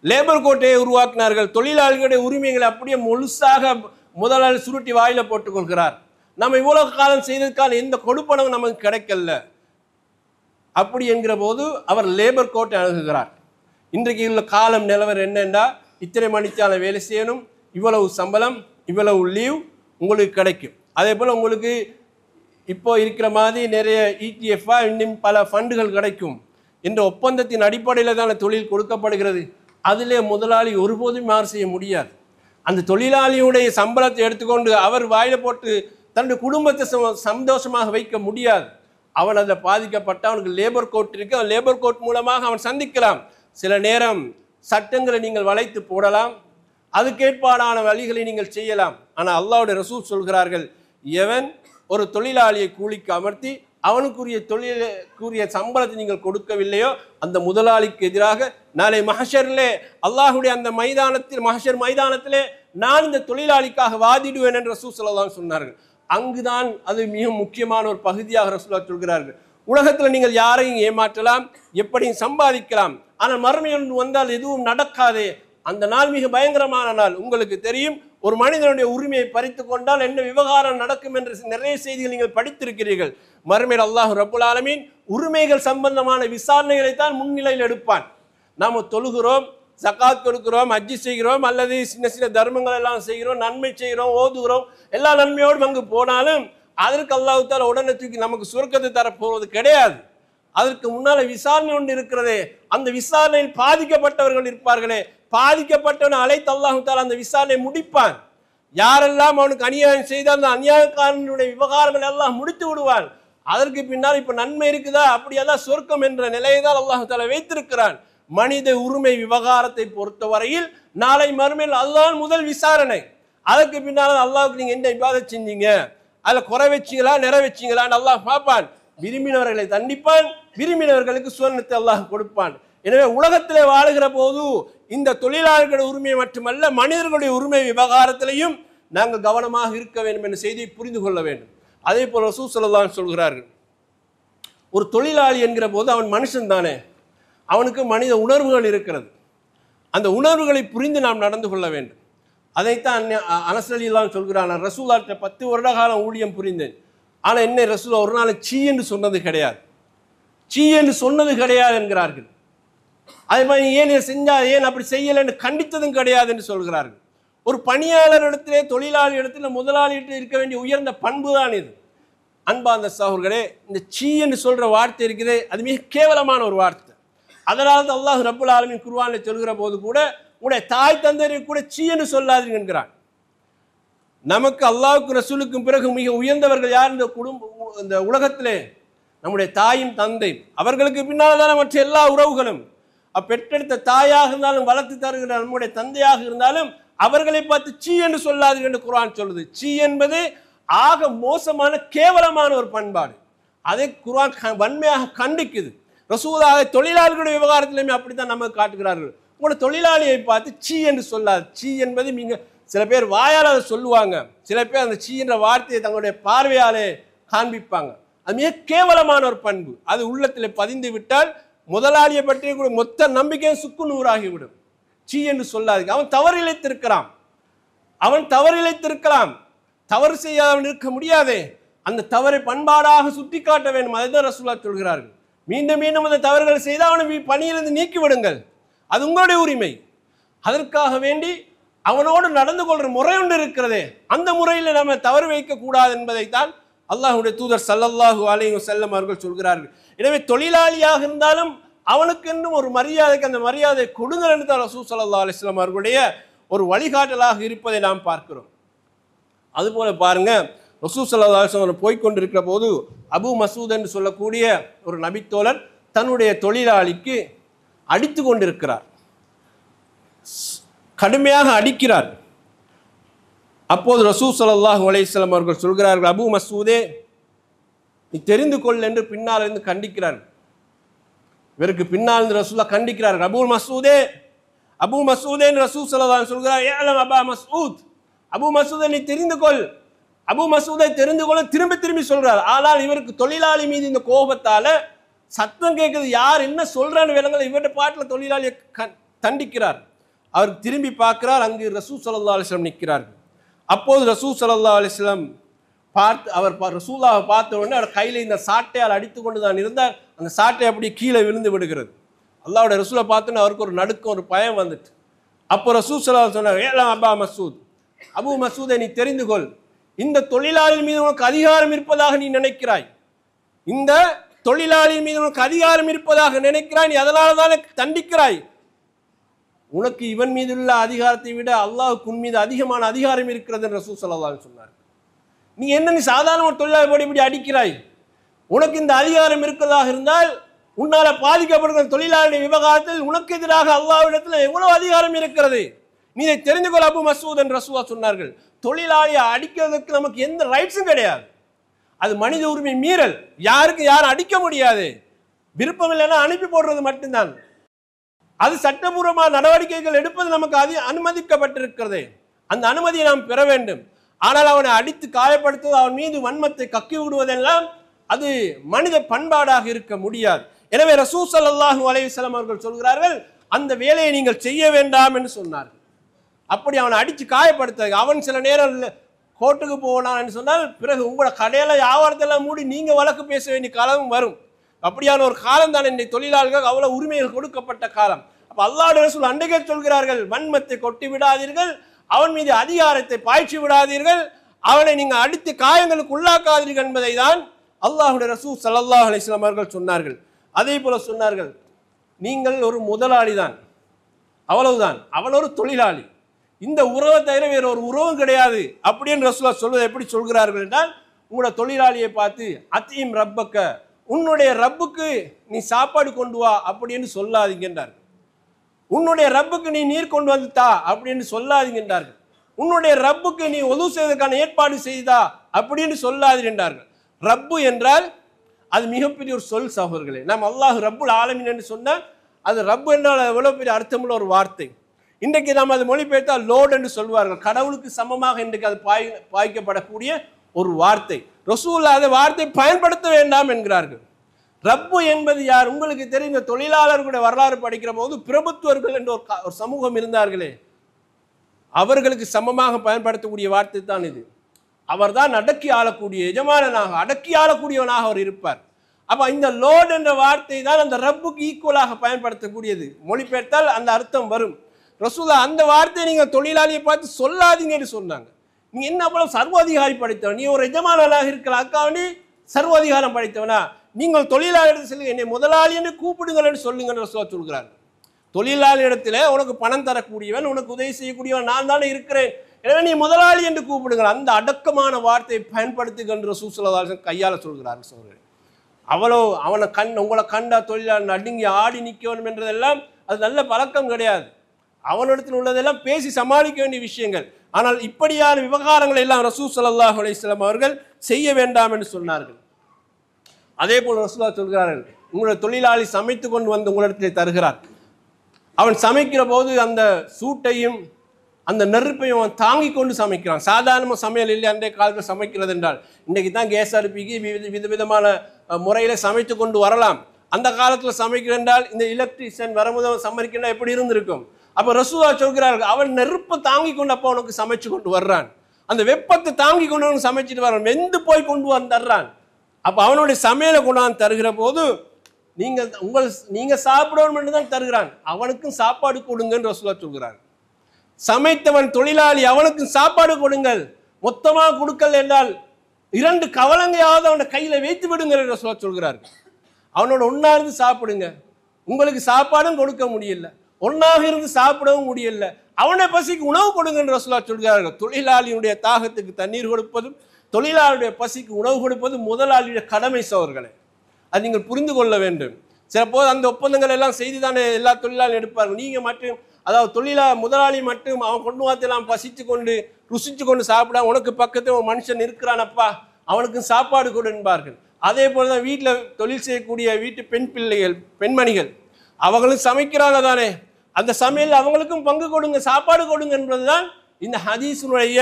லேபர் கோர்ட்டை உருவாக்கினார்கள். தொழிலாளிகளுடைய உரிமைகளை அப்படியே முழுசாக முதலாளி சுருட்டி வாயில போட்டுக் கொள்கிறார். நம்ம இவ்வளவு காலம் செய்ததுக்கான எந்த கொடுப்பனவும் நமக்கு கிடைக்கல. அப்படி என்கிற போது அவர் லேபர் கோர்ட்டை அணுகுகிறார். இன்றைக்கு உள்ள காலம் நிலவரம் என்னென்னா, இத்தனை மணிக்கான வேலை செய்யணும், இவ்வளவு சம்பளம், இவ்வளவு லீவ் உங்களுக்கு கிடைக்கும். அதே போல் உங்களுக்கு இப்போ இருக்கிற மாதிரி நிறைய இடிஎஃப்ஆ இன்னும் பல ஃபண்டுகள் கிடைக்கும் என்ற ஒப்பந்தத்தின் அடிப்படையில் தான் தொழில் கொடுக்கப்படுகிறது. அதிலே முதலாளி ஒருபோதும் மாறு செய்ய முடியாது. அந்த தொழிலாளியுடைய சம்பளத்தை எடுத்துக்கொண்டு அவர் வாயில போட்டு தன்னுடைய குடும்பத்தை சந்தோஷமாக வைக்க முடியாது. அவன் அதில் பாதிக்கப்பட்ட அவனுக்கு லேபர் கோர்ட் இருக்கு, அவன் லேபர் கோர்ட் மூலமாக அவன் சந்திக்கலாம். சில நேரம் சட்டங்களை நீங்கள் வளைத்து போடலாம், அதுக்கேற்பாடான வழிகளை நீங்கள் செய்யலாம். ஆனால் அல்லாஹ்வுடைய ரசூல் சொல்கிறார்கள், எவன் ஒரு தொழிலாளியை கூலிக்கு அமர்த்தி அவனுக்குரிய தொழிலுக்குரிய சம்பளத்தை நீங்கள் கொடுக்கவில்லையோ அந்த முதலாளிக்கு எதிராக நாளை மஹ்ஷரிலே அல்லாஹ்வுடைய அந்த மஹ்ஷர் மைதானத்திலே நான் இந்த தொழிலாளிக்காக வாதிடுவேன் என்று ரசூல் ஸல்லல்லாஹு அலைஹி வஸல்லம் சொன்னார்கள். அங்குதான் அது மிக முக்கியமான ஒரு பகுதியாக ரசூலுல்லாஹ் சொல்கிறார்கள். உலகத்தில் நீங்கள் யாரையும் ஏமாற்றலாம், எப்படியும் சம்பாதிக்கலாம், ஆனால் மறுமையில் வந்தால் எதுவும் நடக்காதே. அந்த நாள் மிக பயங்கரமான நாள். உங்களுக்கு தெரியும், ஒரு மனிதனுடைய உரிமையை பறித்து கொண்டால் என்ன விவகாரம் நடக்கும் என்று நிறைய செய்திகள் நீங்கள் படித்திருக்கிறீர்கள். மறுமையில் அல்லாஹ் ரப்புல் ஆலமீன் உரிமைகள் சம்பந்தமான விசாரணைகளை தான் முன்னிலையில் எடுப்பான். நாம் தொழுகிறோம், ஜகாத் கொடுக்கிறோம், ஹஜ்ஜி செய்கிறோம், அல்லது சின்ன சின்ன தர்மங்கள் எல்லாம் செய்கிறோம், நன்மை செய்கிறோம், ஓதுகிறோம், எல்லா நன்மையோடும் அங்கு போனாலும் அதற்கு அல்லாஹ் தஆலா உடனே தூக்கி நமக்கு சுவர்க்கத்தை தரப்போவது கிடையாது. அதற்கு முன்னால விசாரணை ஒன்று இருக்கிறதே, அந்த விசாரணையில் பாதிக்கப்பட்டவர்கள் இருப்பார்களே, பாதிக்கப்பட்டவனை அழைத்து அல்லாஹ் தஆலா அந்த விசாரணை முடிப்பான். யாரெல்லாம் அவனுக்கு அநியாயம் செய்தால் அந்த அநியாயக்காரனுடைய விவகாரங்கள் எல்லாம் முடித்து விடுவான். அதற்கு பின்னால் இப்ப நன்மை இருக்குதா, அப்படியெல்லாம் சொர்க்கம் என்ற நிலையை தான் அல்லாஹ் தஆலா வைத்திருக்கிறான். மனித உரிமை விவகாரத்தை பொறுத்தவரையில் நாளை மறுமையில் அல்லாஹ் முதல் விசாரணை. அதற்கு பின்னால் அல்லாஹ்வுக்கு நீங்க என்ன இபாதத் செஞ்சீங்க, அதுல குறை வச்சீங்களா நிறை வச்சீங்களான்னு அல்லாஹ் பார்ப்பான். விரும்பினவர்களை தண்டிப்பான், விரும்பினவர்களுக்கு சுவர்ணத்தை அல்லாஹ் கொடுப்பான். எனவே உலகத்திலே வாழுகிற போது இந்த தொழிலாளர்களுடைய உரிமை மட்டுமல்ல, மனிதர்களுடைய உரிமை விவகாரத்திலையும் நாங்கள் கவனமாக இருக்க வேண்டும் என்ற செய்தியை புரிந்து கொள்ள வேண்டும். அதே போல ரசூல் ஸல்லல்லாஹு அலைஹி வஸல்லம் சொல்கிறார்கள், ஒரு தொழிலாளி என்கிற போது அவன் மனுஷன் தானே, அவனுக்கு மனித உணர்வுகள் இருக்கிறது. அந்த உணர்வுகளை புரிந்து நாம் நடந்து கொள்ள வேண்டும். அதைத்தான் அனஸ் ரலியல்லாஹு அன்ஹு சொல்கிறான், நான் ரசூலுல்லாஹ்ட்ட 10 வருட காலம் ஊழியம் புரிந்தேன், ஆனால் என்ன ரசூலுல்லாஹ் ஒரு நாள் சீ என்று சொன்னது கிடையாது, சீ என்று சொன்னது கிடையாது என்கிறார்கள். அதே மாதிரி ஏன் செஞ்சா ஏன் அப்படி செய்யலை என்று கண்டித்ததும் கிடையாது என்று சொல்கிறார்கள். ஒரு பணியாளரிடத்திலே, தொழிலாளி இடத்துல, முதலாளியிடத்தில் இருக்க வேண்டிய உயர்ந்த பண்பு தான் இது. அன்பார்ந்த சகோதரர்களே, இந்த சீ என்று சொல்ற வார்த்தை இருக்குதே, அது மிக கேவலமான ஒரு வார்த்தை. அதனால தான் அல்லாஹ் ரப்புல் ஆலமீன் குர்ஆனில் சொல்கிற போது கூட உடைய தாய் தந்தையரை கூட சீ என்று சொல்லாதீங்க என்கிறான். நமக்கு அல்லாஹ்வுக்கும் ரசூலுக்கும் பிறகு மிக உயர்ந்தவர்கள் யார் இந்த உலகத்திலே? நம்முடைய தாயின் தந்தை. அவர்களுக்கு பின்னால் தானே மற்ற எல்லா உறவுகளும். பெற்றெடுத்த தாயாக இருந்தாலும், வளர்த்து தருகிற நம்முடைய தந்தையாக இருந்தாலும் அவர்களை பார்த்து சீ என்று சொல்லாதீர்கள் என்று குர்ஆன் சொல்லுது. சீ என்பது ஆக மோசமான கேவலமான ஒரு பண்பாடு. அதை குர்ஆன் வன்மையாக கண்டிக்குது. ரசூலுல்லாஹ் தொழிலாளர்களுடைய விவகாரத்திலுமே அப்படித்தான் நமக்கு காட்டுகிறார்கள். உங்களோட தொழிலாளியை பார்த்து சீ என்று சொல்லாது. சீ என்பது நீங்க சில பேர் வாயால் அதை சொல்லுவாங்க, சில பேர் அந்த சீ என்ற வார்த்தையை தங்களுடைய பார்வையாலே காண்பிப்பாங்க. அது மிக கேவலமான ஒரு பண்பு. அது உள்ளத்தில் பதிந்து விட்டால் முதலாளியை பற்றி கூட மொத்த நம்பிக்கையும் சுக்கு நூறாகிவிடும். சீ என்று சொல்லாது. அவன் தவறு இழைத்திருக்கிறான், தவறு செய்யாதவன் இருக்க முடியாதே. அந்த தவறை பண்பாடாக சுட்டி காட்ட வேண்டும். அதுதான் ரசூலுல்லாஹ் சொல்கிறார்கள். மீண்டும் மீண்டும் அந்த தவறுகளை செய்தால் அவனை பணியிலிருந்து நீக்கி விடுங்கள், அது உங்களுடைய உரிமை. அதற்காக வேண்டி அவனோடு நடந்து கொள்கிற முறை ஒன்று இருக்கிறதே, அந்த முறையில் நம்ம தவறு வைக்க கூடாது என்பதைத்தான் அல்லாஹ்வுடைய தூதர் ஸல்லல்லாஹு அலைஹி வஸல்லம் அவர்கள் சொல்கிறார்கள். எனவே தொழிலாளியாக இருந்தாலும் அவனுக்கு இன்னும் ஒரு மரியாதைக்கு அந்த மரியாதை கொடுங்கள் என்று தான் ரசூல் ஸல்லல்லாஹு அலைஹி வஸல்லம் அவர்களுடைய ஒரு வழிகாட்டலாக இருப்பதை நாம் பார்க்கிறோம். அதுபோல பாருங்க, ரசூல் ஸல்லல்லாஹு அலைஹி வஸல்லம் போய்கொண்டிருக்கிற போது அபு மசூத் என்று சொல்லக்கூடிய ஒரு நபித்தோழர் தன்னுடைய தொழிலாளிக்கு அடித்து கொண்டிருக்கிறார், கடுமையாக அடிக்கிறார். அப்போது ரசூல் ஸல்லல்லாஹு அலைஹி வஸல்லம் அவர்கள் சொல்கிறார்கள், அபு மசூதே நீ தெரிந்து கொள் என்று பின்னால் இருந்து கண்டிக்கிறார்கள். இவருக்கு பின்னால் இருந்து ரசூலுல்லாஹ் கண்டிக்கிறார்கள். அபு மசூதே என்று ரசூல் ஸல்லல்லாஹு அலைஹி வஸல்லம் சொல்கிறார், யஅலம் அபா மஸ்ஊத், அபு மசூதை நீ தெரிந்து கொள், அபு மசூதை தெரிந்து கொள்ள திரும்பி சொல்றார். ஆனால் இவருக்கு தொழிலாளி மீது இந்த கோபத்தால சத்தம் கேட்குது, யார் என்ன சொல்றான்னு விளங்கல. இவருடைய பாட்டில் தொழிலாளியை தண்டிக்கிறார். அவர் திரும்பி பார்க்கிறார், அங்கு ரசூல் ஸல்லல்லாஹு அலைஹி வஸல்லம் நிற்கிறார்கள். அப்போது ரசூல் ஸல்லல்லாஹு அலைஹி வஸல்லம் ரசூலுல்லாஹை பார்த்த உடனே அவர் கையில் இந்த சாட்டையால் அடித்து கொண்டு தான் இருந்தார். அந்த சாட்டை அப்படி கீழே விழுந்து விடுகிறது. அல்லாஹ்வுடைய ரசூலை பார்த்தோன்னு அவருக்கு ஒரு நடுக்கம், ஒரு பயம் வந்துட்டு. அப்போ ரசூல் ஸல்லல்லாஹு அலைஹி வஸல்லம் சொன்னார், ஏலா அபா மசூத், அபு மசூதை நீ தெரிந்து கொள், இந்த தொழிலாளி மீது உனக்கு அதிகாரம் இருப்பதாக நீ நினைக்கிறாய், இந்த தொழிலாளி மீது உனக்கு அதிகாரம் இருப்பதாக நினைக்கிறாய், நீ அதனால தானே தண்டிக்கிறாய். உனக்கு இவன் மீது உள்ள அதிகாரத்தை விட அல்லாஹ்வுக்கு உன் மீது அதிகமான அதிகாரம் இருக்கிறது என்று ரசூல் ஸல்லல்லாஹு அலைஹி வஸல்லம் சொன்னார். நீ சாதாரண ஒரு தொழிலாளி போய் இப்படி அடிக்கிறாய், உனக்கு இந்த அதிகாரம் இருக்கிறதாக இருந்தால் உன்னால பாதிக்கப்படுகிற தொழிலாளி விவகாரத்தில் உனக்கு எதிராக அல்லாஹ்விடத்தில் எவ்வளவு அதிகாரம் இருக்கிறது, நீ இதை தெரிந்து கொள் அபு மசூத் என்று ரசூலுல்லாஹ் சொன்னார்கள். தொழிலாளியை அடிக்கிறதுக்கு நமக்கு எந்த ரைட்ஸும் கிடையாது, அது மனித உரிமை மீறல். யாருக்கு யாரும் அடிக்க முடியாது, விருப்பம் இல்லைன்னா அனுப்பி போடுறது மட்டும்தான். அது சட்டபூர்வமான நடவடிக்கைகள் எடுப்பது நமக்கு அனுமதிக்கப்பட்டிருக்கிறது, அந்த அனுமதியை நாம் பெற வேண்டும். ஆனால் அவனை அடித்து காயப்படுத்துவது, அவன் மீது வன்மத்தை கக்கி விடுவதெல்லாம் அது மனித பண்பாடாக இருக்க முடியாது. எனவே ரசூல் ஸல்லல்லாஹு அலைஹி வஸல்லம் அவர்கள் சொல்கிறார்கள், அந்த வேலையை நீங்கள் செய்ய வேண்டாம் என்று சொன்னார்கள். அப்படி அவனை அடித்து காயப்படுத்த, அவன் சில நேரம் கோர்ட்டுக்கு போனான்னு சொன்னால் பிறகு உங்களோட கடையில வியாபாரத்தெல்லாம் மூடி நீங்க வழக்கு பேச வேண்டிய காலமும் வரும். அப்படியான ஒரு காலம் தான் இன்றைய தொழிலாளர்கள் அவ்வளவு உரிமைகள் கொடுக்கப்பட்ட காலம். அப்ப அல்லாஹ்வுடைய ரசூல் அன்றைக்கே சொல்கிறார்கள், வன்மத்தை கொட்டி விடாதீர்கள், அவன் மீது அதிகாரத்தை பாய்ச்சி விடாதீர்கள், அவனை நீங்க அடித்து காயங்களுக்கு உள்ளாக்காதீர்கள் என்பதை தான் அல்லாஹ்வுடைய ரசூல் ஸல்லல்லாஹு அலைஹி வஸல்லம் அவர்கள் சொன்னார்கள். அதே போல சொன்னார்கள், நீங்கள் ஒரு முதலாளி தான், அவ்வளவுதான், அவன் ஒரு தொழிலாளி, இந்த உறவை தவிர வேற ஒரு உறவும் கிடையாது அப்படின்னு ரசூலுல்லாஹ் சொல்வதை எப்படி சொல்கிறார்கள் என்றால், உங்களோட தொழிலாளியை பார்த்து அத்தீம் ரப்பக்க, உன்னுடைய ரப்புக்கு நீ சாப்பாடு கொண்டு வா அப்படின்னு சொல்லாதீங்கன்றார்கள். உன்னுடைய ரப்புக்கு நீ நீர் கொண்டு வந்து தா அப்படின்னு சொல்லாதீங்கன்றார்கள். உன்னுடைய ரப்புக்கு நீ உதவு செய்வதற்கான ஏற்பாடு செய்தா அப்படின்னு சொல்லாதீங்கன்றார்கள். ரப்பு என்றால் அது மிகப்பெரிய ஒரு சொல் சகோதரர்களே. நாம் அல்லாஹ் ரப்புல் ஆலமீன் என்று சொன்னால் அது ரப்பு என்றால் எவ்வளவு பெரிய அர்த்தமுள்ள ஒரு வார்த்தை. இன்றைக்கு நாம் அது மொழிபெயர்த்தால் லோட் என்று சொல்வார்கள். கடவுளுக்கு சமமாக இன்றைக்கு அது பாய்க்கப்படக்கூடிய ஒரு வார்த்தை. ரசூலுல்லாஹ் அந்த வார்த்தை பயன்படுத்த வேண்டாம் என்கிறார்கள். ரப்பு என்பது யார்? உங்களுக்கு தெரிந்த தொழிலாளர்களுடைய வரலாறு படிக்கிற போது பிரபுத்துவர்கள் என்ற ஒரு சமூகம் இருந்தார்களே, அவர்களுக்கு சமமாக பயன்படுத்தக்கூடிய வார்த்தை தான் இது. அவர் தான் அடக்கி ஆளக்கூடிய எஜமானனாக, அடக்கி ஆளக்கூடியவனாக அவர் இருப்பார். அப்ப இந்த லோட் என்ற வார்த்தை தான் அந்த ரப்புக்கு ஈக்குவலாக பயன்படுத்தக்கூடியது. மொழிபெயர்த்தால் அந்த அர்த்தம் வரும். ரசூலுல்லாஹ் அந்த வார்த்தையை நீங்க தொழிலாளியை பார்த்து சொல்லாதீங்கன்னு சொன்னாங்க. நீ என்ன அவ்வளவு சர்வாதிகாரி படைத்தவன், நீ ஒரு எஜமானனாக இருக்கலாம், அக்காவணி சர்வாதிகாரம் படைத்தவனா, நீங்கள் தொழிலாளர் சொல்லுங்க, என்னை முதலாளி என்று கூப்பிடுங்கள் என்று சொல்லுங்கன்னு ரசூலுல்லாஹ் சொல்கிறார்கள். தொழிலாளி இடத்துல உனக்கு பணம் தரக்கூடியவன், உனக்கு உதவி செய்யக்கூடியவன் நான் தானே இருக்கிறேன், எனவே நீ முதலாளி என்று கூப்பிடுங்கள். அந்த அடக்கமான வார்த்தையை பயன்படுத்துகின்ற ரசூல் ஸல்லல்லாஹு அலைஹி வஸல்லம் கையால சொல்கிறார்கள் சோழர்கள். அவ்வளோ அவனை உங்களை கண்டா தொழிலாளர் நடுங்கி ஆடி நிற்க வேண்டும் என்றதெல்லாம் அது நல்ல பழக்கம் கிடையாது. அவனிடத்தில் உள்ளதெல்லாம் பேசி சமாளிக்க வேண்டிய விஷயங்கள். ஆனால் இப்படியான விவகாரங்களை எல்லாம் ரசூல் ஸல்லல்லாஹு அலைஹி வஸல்லம் அவர்கள் செய்ய வேண்டாம் என்று சொன்னார்கள். அதே போல் ரசூலுல்லாஹ் சொல்கிறார்கள், உங்களுடைய தொழிலாளி சமைத்து கொண்டு வந்து உங்களிடத்திலே தருகிறார். அவன் சமைக்கிற போது அந்த சூட்டையும் அந்த நெருப்பையும் அவன் தாங்கி கொண்டு சமைக்கிறான். சாதாரண சமையல் இல்லை அன்றைய காலத்தில் சமைக்கிறது என்றால். இன்றைக்கு தான் கேஸ் அடுப்பிக்கு விதவிதமான முறையில் சமைத்து கொண்டு வரலாம். அந்த காலத்தில் சமைக்கிறேன் என்றால் இந்த எலக்ட்ரிஷியன் வரும்போது சமைக்கிறா எப்படி இருந்திருக்கும். அப்போ ரசூலுல்லாஹ் சொல்கிறார்கள், அவன் நெருப்பை தாங்கி கொண்டு அப்போ அவனுக்கு சமைச்சு கொண்டு வர்றான், அந்த வெப்பத்தை தாங்கி கொண்டு அவனுக்கு சமைச்சிட்டு வர்றான், வெந்து போய் கொண்டு வந்துடுறான். அப்போ அவனுடைய சமையலை கொண்டாந்து தருகிற போது நீங்க சாப்பிடணும் என்று தான் தருகிறான், அவனுக்கும் சாப்பாடு கொடுங்கன்னு ரசூலுல்லாஹ் சொல்கிறார். சமைத்தவன் தொழிலாளி, அவனுக்கும் சாப்பாடு கொடுங்கள், மொத்தமாக கொடுக்கல் என்றால் 2 கவலங்கையாவது அவனை கையில வைத்து விடுங்கள் என்று ரசூலுல்லாஹ் சொல்கிறார். அவனோட ஒன்னா இருந்து சாப்பிடுங்க, உங்களுக்கு சாப்பாடும் கொடுக்க முடியல, ஒன்னாக இருந்து சாப்பிடவும் முடியல, அவனை பசிக்கு உணவு கொடுங்க என்று ரசூலுல்லாஹ் சொல்கிறார்கள். தொழிலாளியுடைய தாகத்துக்கு தண்ணீர் கொடுப்பதும் தொழிலாளியுடைய பசிக்கு உணவு கொடுப்பதும் முதலாளியுடைய கடமை சோர்களே. அது நீங்கள் புரிந்து கொள்ள வேண்டும். சிலப்போது அந்த ஒப்பந்தங்கள் எல்லாம் செய்து தானே எல்லா தொழிலாளியும் எடுப்பார்கள். நீங்க மட்டும், அதாவது முதலாளி மட்டும் அவன் கொண்டு வார்த்தையெல்லாம் பசித்து கொண்டு ருசிச்சு கொண்டு சாப்பிட, உனக்கு பக்கத்தில் ஒரு மனுஷன் இருக்கிறானப்பா அவனுக்கு சாப்பாடு கொடு என்பார்கள். அதே போலதான் வீட்டில் தொழில் செய்யக்கூடிய வீட்டு பெண்மணிகள் அவங்களும் சமைக்கிறாங்க தானே, அந்த சமையல் அவங்களுக்கும் பங்கு கொடுங்க, சாப்பாடு கொடுங்க என்பதுதான் இந்த ஹதீஸினுடைய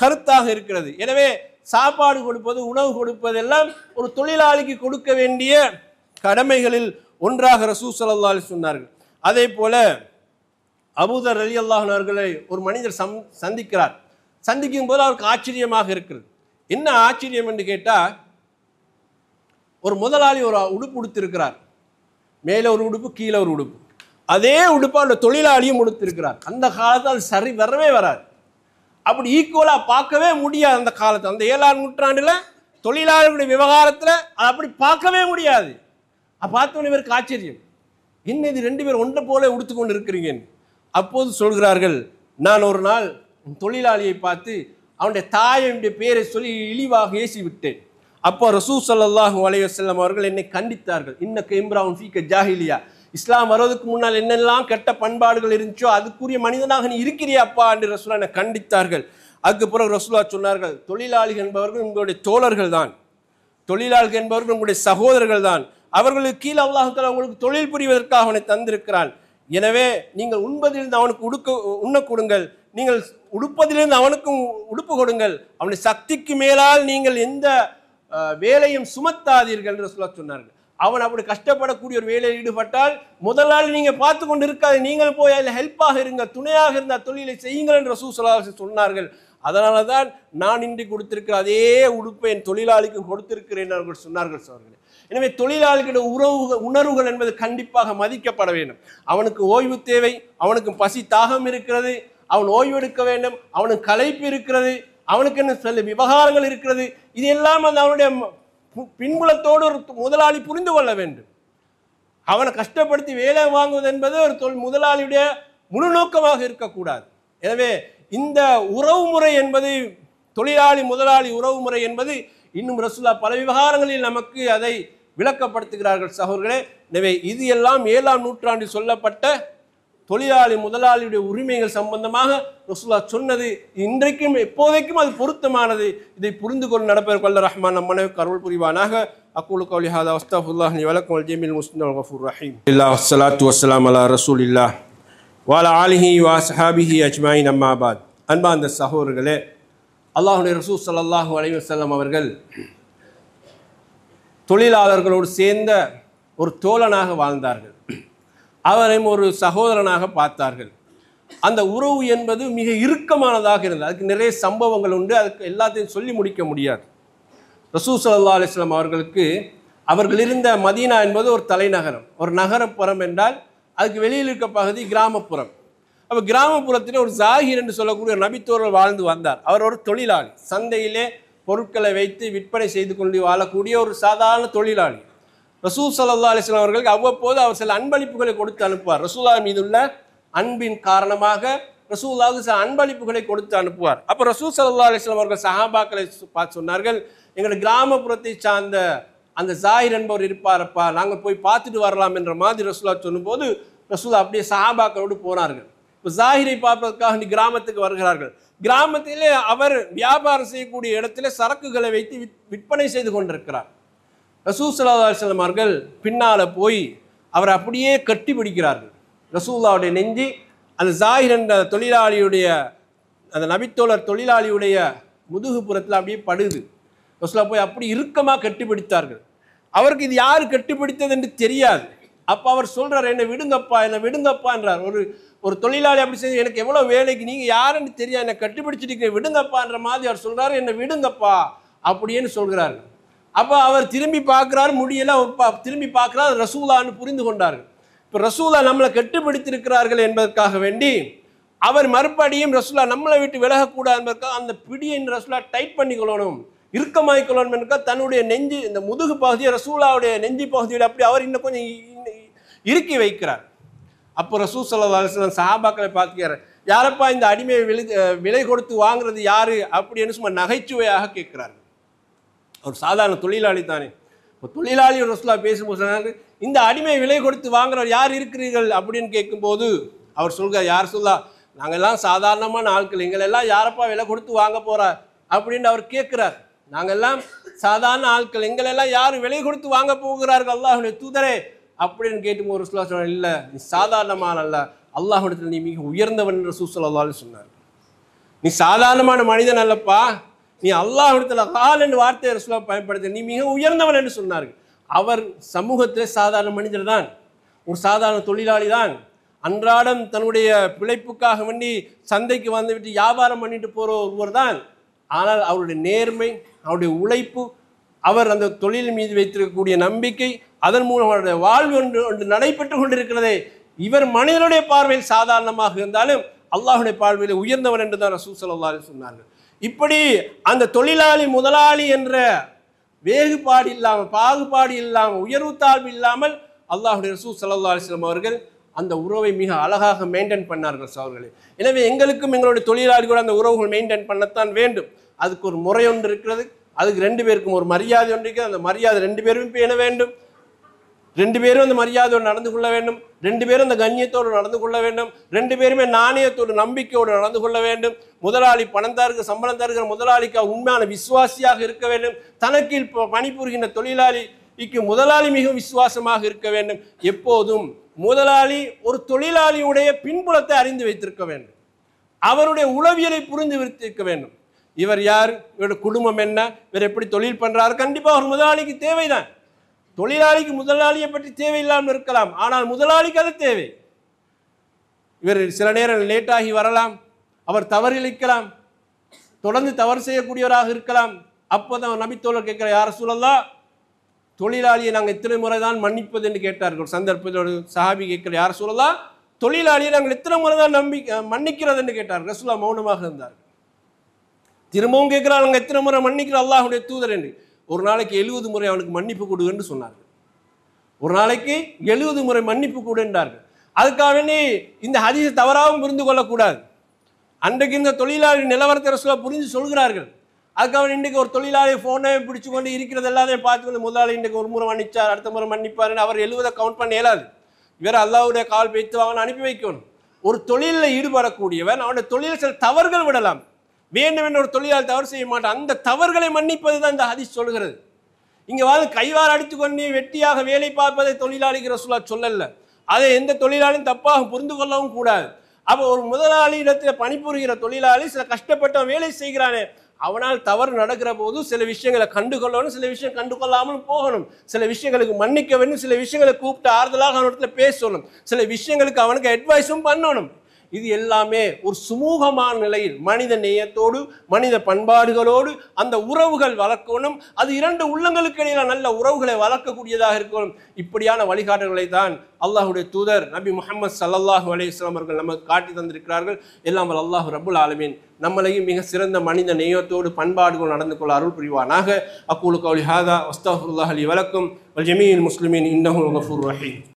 கருத்தாக இருக்கிறது. எனவே சாப்பாடு கொடுப்பது, உணவு கொடுப்பதெல்லாம் ஒரு தொழிலாளிக்கு கொடுக்க வேண்டிய கடமைகளில் ஒன்றாக ரசூல் ஸல்லல்லாஹு அலைஹி சொன்னார்கள். அதே போல அபூதர் ரலியல்லாஹு அன்ஹு அவர்களை ஒரு மனிதர் சந்திக்கிறார். சந்திக்கும் போது அவருக்கு ஆச்சரியமாக இருக்கிறது. என்ன ஆச்சரியம் என்று கேட்டால், ஒரு முதலாளி ஒரு உடுப்பு உடுத்திருக்கிறார், மேலே ஒரு உடுப்பு கீழே ஒரு உடுப்பு, அதே உடுப்பா அந்த தொழிலாளியும் உடுத்திருக்கிறார். அந்த காலத்தில் அது சரி வரவே வராது, அப்படி ஈக்குவலாக பார்க்கவே முடியாது. அந்த காலத்தில், அந்த 7ஆம் நூற்றாண்டில் தொழிலாளர்களுடைய விவகாரத்தில் அது அப்படி பார்க்கவே முடியாது. பார்த்தோன்னு இவருக்கு ஆச்சரியம், என்ன இது 2 பேர் ஒன்றை போல உடுத்துக்கொண்டு இருக்கிறீங்க. அப்போது சொல்கிறார்கள், நான் ஒரு நாள் தொழிலாளியை பார்த்து அவனுடைய தாயுடைய பேரை சொல்லி இழிவாக ஏசி விட்டேன். அப்போ ரசூல் ஸல்லல்லாஹு அலைஹி வஸல்லம் அவர்கள் என்னை கண்டித்தார்கள். இன்னக்க இம்ராவுன் ஃபீக ஜாஹிலியா, இஸ்லாம் வருவதற்கு முன்னால் என்னெல்லாம் கெட்ட பண்பாடுகள் இருந்துச்சோ அதுக்குரிய மனிதனாக நீ இருக்கிறியாப்பா என்று ரசூலுல்லாஹ் என்னை கண்டித்தார்கள். அதுக்கு பிறகு ரசூலுல்லாஹ் சொன்னார்கள், தொழிலாளிகள் என்பவர்கள் உங்களுடைய தோழர்கள் தான், தொழிலாளிகள் என்பவர்கள் உங்களுடைய சகோதரர்கள் தான், அவர்களுக்கு கீழே அல்லாஹ் தஆலா உங்களுக்கு தொழில் புரிவதற்காக அவனை தந்திருக்கிறான். எனவே நீங்கள் உண்பதிலிருந்து அவனுக்கு உண்ண கொடுங்கள், நீங்கள் உடுப்பதிலிருந்து அவனுக்கும் உடுப்பு கொடுங்கள், அவனுடைய சக்திக்கு மேலால் நீங்கள் எந்த வேலையும் சுமத்தாதீர்கள் என்று ரசூலுல்லாஹ் சொன்னார்கள். அவன் அப்படி கஷ்டப்படக்கூடிய ஒரு வேலையில் ஈடுபட்டால் முதலாளி நீங்க பார்த்து கொண்டு இருக்காது, நீங்கள் போய் அதில் ஹெல்ப்பாக இருங்க, துணையாக இருந்த தொழிலை செய்யுங்கள் என்று ரசூல் ஸல்லல்லாஹு அலைஹி வஸல்லம் சொன்னார்கள். அதனால தான் நான் இன்றி கொடுத்திருக்கிற அதே உடுப்பை என் தொழிலாளிக்கும் கொடுத்திருக்கிறேன் அவர்கள் சொன்னார்கள். எனவே தொழிலாளிகளுடைய உணர்வுகள் என்பது கண்டிப்பாக மதிக்கப்பட வேண்டும். அவனுக்கு ஓய்வு தேவை, அவனுக்கு பசி தாகம் இருக்கிறது, அவன் ஓய்வெடுக்க வேண்டும், அவனுக்கு களைப்பு இருக்கிறது, அவனுக்கு என்ன சில விவகாரங்கள் இருக்கிறது. இது எல்லாம் அவனுடைய பின்புலத்தோடு ஒரு முதலாளி புரிந்து கொள்ள வேண்டும். அவனை கஷ்டப்படுத்தி வேலை வாங்குவது என்பது ஒரு முதலாளியுடைய முழு நோக்கமாக இருக்கக்கூடாது. எனவே இந்த உறவுமுறை என்பது, தொழிலாளி முதலாளி உறவுமுறை என்பது இன்னும் ரசூலுல்லாஹ் பல விவகாரங்களில் நமக்கு அதை விளக்கப்படுத்துகிறார்கள் சகோதரர்களே. எனவே இது எல்லாம் 7ஆம் நூற்றாண்டில் சொல்லப்பட்ட தொழிலாளி முதலாளியுடைய உரிமைகள் சம்பந்தமாக ரசூலுல்லாஹ் சொன்னது இன்றைக்கும் எப்போதைக்கும் அது பொருத்தமானது. இதை புரிந்து கொண்டு நடப்பதற்கு வல்ல ரஹ்மான் நம் மனைவிக்கு அருள் புரிவானாக. அக்கூலு கௌலி ஹாதா அஸ்தக்ஃபிருல்லாஹ் லி வ லக்கும் வல் ஜமீல் முஸ்லிமீன் வல் கஃபூர் ரஹீம். ஸலாத்து வஸ்ஸலாமு அலா ரசூலில்லாஹ் வ அலா ஆலிஹி வ அஸ்ஹாபிஹி அஜ்மாயின் அம்மா பாத். அன்பார்ந்த சகோதரர்களே, அல்லாஹ்வுடைய ரசூல் ஸல்லல்லாஹு அலைஹி வஸல்லம் அவர்கள் தொழிலாளர்களோடு சேர்ந்த ஒரு தோழனாக வாழ்ந்தார்கள். அவரையும் ஒரு சகோதரனாக பார்த்தார்கள். அந்த உறவு என்பது மிக இறுக்கமானதாக இருந்தது. அதுக்கு நிறைய சம்பவங்கள் உண்டு, அதுக்கு எல்லாத்தையும் சொல்லி முடிக்க முடியாது. ரசூல் ஸல்லல்லாஹு அலைஹி வஸல்லம் அவர்களுக்கு அவர்கள் இருந்த மதீனா என்பது ஒரு தலைநகரம், ஒரு நகரப்புறம் என்றால் அதுக்கு வெளியில் இருக்க பகுதி கிராமப்புறம். அப்போ கிராமப்புறத்தில் ஒரு ஜாகிர் என்று சொல்லக்கூடிய ஒரு நபித்தோழர் வாழ்ந்து வந்தார். அவர் ஒரு தொழிலாளி, சந்தையிலே பொருட்களை வைத்து விற்பனை செய்து கொண்டு வாழக்கூடிய ஒரு சாதாரண தொழிலாளி. ரசூல் ஸல்லல்லாஹு அலைஹி வஸல்லம் அவர்களுக்கு அவ்வப்போது அவர் சில அன்பளிப்புகளை கொடுத்து அனுப்புவார். ரசூலுல்லாஹ் மீதுள்ள அன்பின் காரணமாக ரசூலுல்லாஹ்வுக்கு சில அன்பளிப்புகளை கொடுத்து அனுப்புவார். அப்போ ரசூல் ஸல்லல்லாஹு அலைஹி வஸல்லம் அவர்கள் சஹாபாக்களை பார்த்து சொன்னார்கள், எங்களுடைய கிராமப்புறத்தை சார்ந்த அந்த ஜாகிர் என்பவர் இருப்பாரப்பா, நாங்கள் போய் பார்த்துட்டு வரலாம் என்ற மாதிரி ரசூலுல்லாஹ் சொல்லும்போது ரசூலுல்லாஹ் அப்படியே சஹாபாக்களோடு போனார்கள். இப்போ ஜாகிரை பார்ப்பதற்காக கிராமத்துக்கு வருகிறார்கள். கிராமத்திலே அவர் வியாபாரம் செய்யக்கூடிய இடத்துல சரக்குகளை வைத்து விற்பனை செய்து கொண்டிருக்கிறார். ரசூல் ஸல்லல்லாஹு அலைஹி வஸல்லம் அவர்கள் பின்னால் போய் அவரை அப்படியே கட்டி பிடிக்கிறார்கள். ரசூலுல்லாஹ்வுடைய நெஞ்சி அந்த ஜாகிர் என்ற தொழிலாளியுடைய, அந்த நபித்தோழர் தொழிலாளியுடைய முதுகுப்புறத்தில் அப்படியே படுது. ரசூலுல்லாஹ் போய் அப்படி இறுக்கமாக கட்டி பிடித்தார்கள். அவருக்கு இது யார் கட்டிப்பிடித்தது என்று தெரியாது. அப்போ அவர் சொல்றார், என்னை விடுங்கப்பா, என்னை விடுங்கப்பா என்றார். ஒரு தொழிலாளி அப்படி செய்து, எனக்கு எவ்வளோ வேலைக்கு, நீங்கள் யாருன்னு தெரியாது, என்னை கட்டிப்பிடிச்சிட்டு விடுங்கப்பான்ற மாதிரி அவர் சொல்றாரு, என்னை விடுங்கப்பா அப்படின்னு சொல்கிறார். அப்போ அவர் திரும்பி பார்க்குறாரு, முடியல. திரும்பி பார்க்குறாரு, ரசூலான்னு புரிந்து கொண்டார்கள். இப்போ ரசூலா நம்மளை கட்டுப்பிடித்திருக்கிறார்கள் என்பதற்காக வேண்டி அவர் மறுபடியும் ரசூலா நம்மளை விட்டு விலகக்கூடாது என்பதற்காக அந்த பிடியை ரசூலா டைட் பண்ணிக்கொள்ளணும், இறுக்கமாய்க்கொள்ளணும் என்பதற்காக தன்னுடைய நெஞ்சு, இந்த முதுகு பகுதியை ரசூலாவுடைய நெஞ்சு பகுதியில் அப்படி அவர் இன்னும் கொஞ்சம் இறுக்கி வைக்கிறார். அப்போ ரசூல் ஸல்லல்லாஹு அலைஹி வஸல்லம் சஹாபாக்களை பார்க்கிறார், யாரப்பா இந்த அடிமையை விலை கொடுத்து வாங்குறது யாரு அப்படின்னு சும்மா நகைச்சுவையாக கேட்கிறார்கள். ஒரு சாதாரண தொழிலாளி தானே. இப்போ தொழிலாளி ரசூலுல்லாஹ் பேசும்போது சொன்னாங்க, இந்த அடிமையை விலை கொடுத்து வாங்குறவர் யார் இருக்கிறீர்கள் அப்படின்னு கேட்கும்போது அவர் சொல்கிறார், யார் சொல்லா, நாங்கள்லாம் சாதாரணமான ஆட்கள், எங்களெல்லாம் யாரப்பா விலை கொடுத்து வாங்க போறார் அப்படின்னு அவர் கேட்கிறார். நாங்கள்லாம் சாதாரண ஆட்கள், எங்களெல்லாம் யார் விலை கொடுத்து வாங்க போகிறார்கள் அல்லாஹ்வுடைய தூதரே அப்படின்னு கேட்டும்போது ரசூலுல்லாஹ் சொன்னார், இல்லை நீ சாதாரணமான அல்ல, அல்லாஹ்விடத்தில் நீ மிக உயர்ந்தவன் என்று ரசூல் ஸல்லல்லாஹு அலைஹி வஸல்லம் சொன்னார். நீ சாதாரணமான மனிதன் அல்லப்பா, நீ அல்லாஹ்விடத்தில் கால் என்று வார்த்தையை ரசூலுல்லாஹ் பயன்படுத்த, நீ மிக உயர்ந்தவன் என்று சொன்னார்கள். அவர் சமூகத்தில் சாதாரண மனிதர் தான், ஒரு சாதாரண தொழிலாளி தான். அன்றாடம் தன்னுடைய பிழைப்புக்காக வேண்டி சந்தைக்கு வந்துவிட்டு வியாபாரம் பண்ணிட்டு போகிற ஒருவர் தான். ஆனால் அவருடைய நேர்மை, அவருடைய உழைப்பு, அவர் அந்த தொழில் மீது வைத்திருக்கக்கூடிய நம்பிக்கை, அதன் மூலம் அவருடைய வாழ்வு ஒன்று நடைபெற்று கொண்டிருக்கிறதே, இவர் மனிதனுடைய பார்வையில் சாதாரணமாக இருந்தாலும் அல்லாஹ்வுடைய பார்வையில் உயர்ந்தவர் என்று தான் ரசூல் ஸல்லல்லாஹு அலைஹி வஸல்லம் சொன்னார்கள். இப்படி அந்த தொழிலாளி முதலாளி என்ற வேறுபாடு இல்லாமல், பாகுபாடு இல்லாமல், உயர்வு தாழ்வு இல்லாமல் அல்லாஹ்வுடைய ரசூல் ஸல்லல்லாஹு அலைஹி வஸல்லம் அவர்கள் அந்த உறவை மிக அழகாக மெயின்டைன் பண்ணார்கள் சகோதரர்களே. எனவே எங்களுக்கும் எங்களுடைய தொழிலாளிகளோடு அந்த உறவுகள் மெயின்டைன் பண்ணத்தான் வேண்டும். அதுக்கு ஒரு முறை ஒன்று இருக்கிறது, அதுக்கு ரெண்டு பேருக்கும் ஒரு மரியாதை ஒன்று இருக்கிறது. அந்த மரியாதை ரெண்டு பேரும் பேண வேண்டும், ரெண்டு பேரும் அந்த மரியாதையோடு நடந்து கொள்ள வேண்டும், ரெண்டு பேரும் அந்த கண்ணியத்தோடு நடந்து கொள்ள வேண்டும், ரெண்டு பேருமே நாணயத்தோடு நம்பிக்கையோடு நடந்து கொள்ள வேண்டும். முதலாளி பணம் தருகிற சம்பளம் தருகிற முதலாளிக்கு உண்மையான விசுவாசியாக இருக்க வேண்டும். தனக்கு பணிபுரிகின்ற தொழிலாளிக்கு முதலாளி மிகவும் விசுவாசமாக இருக்க வேண்டும். எப்போதும் முதலாளி ஒரு தொழிலாளியுடைய பின்புலத்தை அறிந்து வைத்திருக்க வேண்டும், அவருடைய உளவியலை புரிந்து வைத்திருக்க வேண்டும். இவர் யார், இவருடைய குடும்பம் என்ன, இவர் எப்படி தொழில் பண்றாரு, கண்டிப்பாக ஒரு முதலாளிக்கு தேவைதான். தொழிலாளிக்கு முதலாளியை பற்றி தேவையில்லாமல் இருக்கலாம், ஆனால் முதலாளிக்கு அது தேவை. இவர் சில நேரம் லேட்டாகி வரலாம், அவர் தவறிழைக்கலாம், தொடர்ந்து தவறு செய்யக்கூடியவராக இருக்கலாம். அப்போதான் நபித்தோழர் கேட்கிற, யார் ரசூலல்லாஹ், தொழிலாளியை நாங்கள் எத்தனை முறை தான் மன்னிப்பது என்று கேட்டார்கள். சந்தர்ப்பத்தோடு சஹாபி கேட்கிற, யார் ரசூலல்லாஹ், தொழிலாளியை நாங்கள் எத்தனை முறை தான் மன்னிக்கிறது என்று கேட்டார்கள். ரசூலுல்லாஹ் மௌனமாக இருந்தார்கள். திரும்பவும் கேட்கிறார், நாங்கள் எத்தனை முறை மன்னிக்கிறோம் அல்லாஹ்வுடைய தூதர் என்று. ஒரு நாளைக்கு 70 முறை அவனுக்கு மன்னிப்பு கொடு என்று சொன்னார்கள். ஒரு நாளைக்கு 70 முறை மன்னிப்பு கொடு என்றார்கள். அதுக்காக இந்த ஹதீஸை தவறாகவும் புரிந்து கொள்ளக்கூடாது. அன்றைக்கு இந்த தொழிலாளி நிலவரத்தை ரசூலுல்லாஹ் புரிஞ்சு சொல்கிறார்கள். அதுக்காக இன்றைக்கு ஒரு தொழிலாளி ஃபோனை பிடிச்சு கொண்டு இருக்கிறது எல்லாத்தையும் பார்த்துக்கொண்டு, முதலாளி இன்றைக்கு ஒரு முறை மன்னிச்சார், அடுத்த முறை மன்னிப்பாருன்னு அவர் 70 கவுண்ட் பண்ண இயலாது. இவர் அல்லாஹ்வுடைய கால் பேத்து வாங்க அனுப்பி வைக்கணும். ஒரு தொழிலில் ஈடுபடக்கூடியவன் அவனுடைய தொழிலில் சில தவறுகள் விடலாம். வேண்டும் என்ற ஒரு தொழிலாளி தவறு செய்ய மாட்டான். அந்த தவறுகளை மன்னிப்பது தான் இந்த ஹதீஸ் சொல்கிறது. இங்கே வந்து கைவாறு அடித்துக்கொண்டு வெட்டியாக வேலை பார்ப்பதை தொழிலாளிக்கு ரசூலுல்லாஹ் சொல்லல. அதை எந்த தொழிலாளியும் தப்பாக புரிந்து கொள்ளவும் கூடாது. அப்போ ஒரு முதலாளி இடத்துல பணிபுரிகிற தொழிலாளி சில கஷ்டப்பட்ட வேலை செய்கிறானே, அவனால் தவறு நடக்கிற போது சில விஷயங்களை கண்டுகொள்ளணும், சில விஷயம் கண்டுகொள்ளாமல் போகணும். சில விஷயங்களுக்கு மன்னிக்க வேண்டும், சில விஷயங்களை கூப்பிட்டு ஆறுதலாக அவனிடத்துல பேசணும், சில விஷயங்களுக்கு அவனுக்கு அட்வைஸும் பண்ணணும். இது எல்லாமே ஒரு சுமூகமான நிலையில் மனித நேயத்தோடு மனித பண்பாடுகளோடு அந்த உறவுகள் வளர்க்கணும். அது இரண்டு உள்ளங்களுக்கு இடையில நல்ல உறவுகளை வளர்க்கக்கூடியதாக இருக்கணும். இப்படியான வழிகாட்டுகளை தான் அல்லாஹ்வுடைய தூதர் நபி முஹம்மது ஸல்லல்லாஹு அலைஹி வஸல்லம் அவர்கள் நமக்கு காட்டி தந்திருக்கிறார்கள். எல்லாம் அல்லாஹ் ரப்புல் ஆலமீன் நம்மளையும் மிக சிறந்த மனித நேயத்தோடு பண்பாடுகள் நடந்து கொள்ள அருள் புரிவானாக. அக்கூலு கௌலி ஹாதா வஸ்தக்ஃபிருல்லாஹ் லி வலக்கும் வல் ஜமீஇல் முஸ்லிமீன் இன்னஹு கஃபூர் ரஹீம்.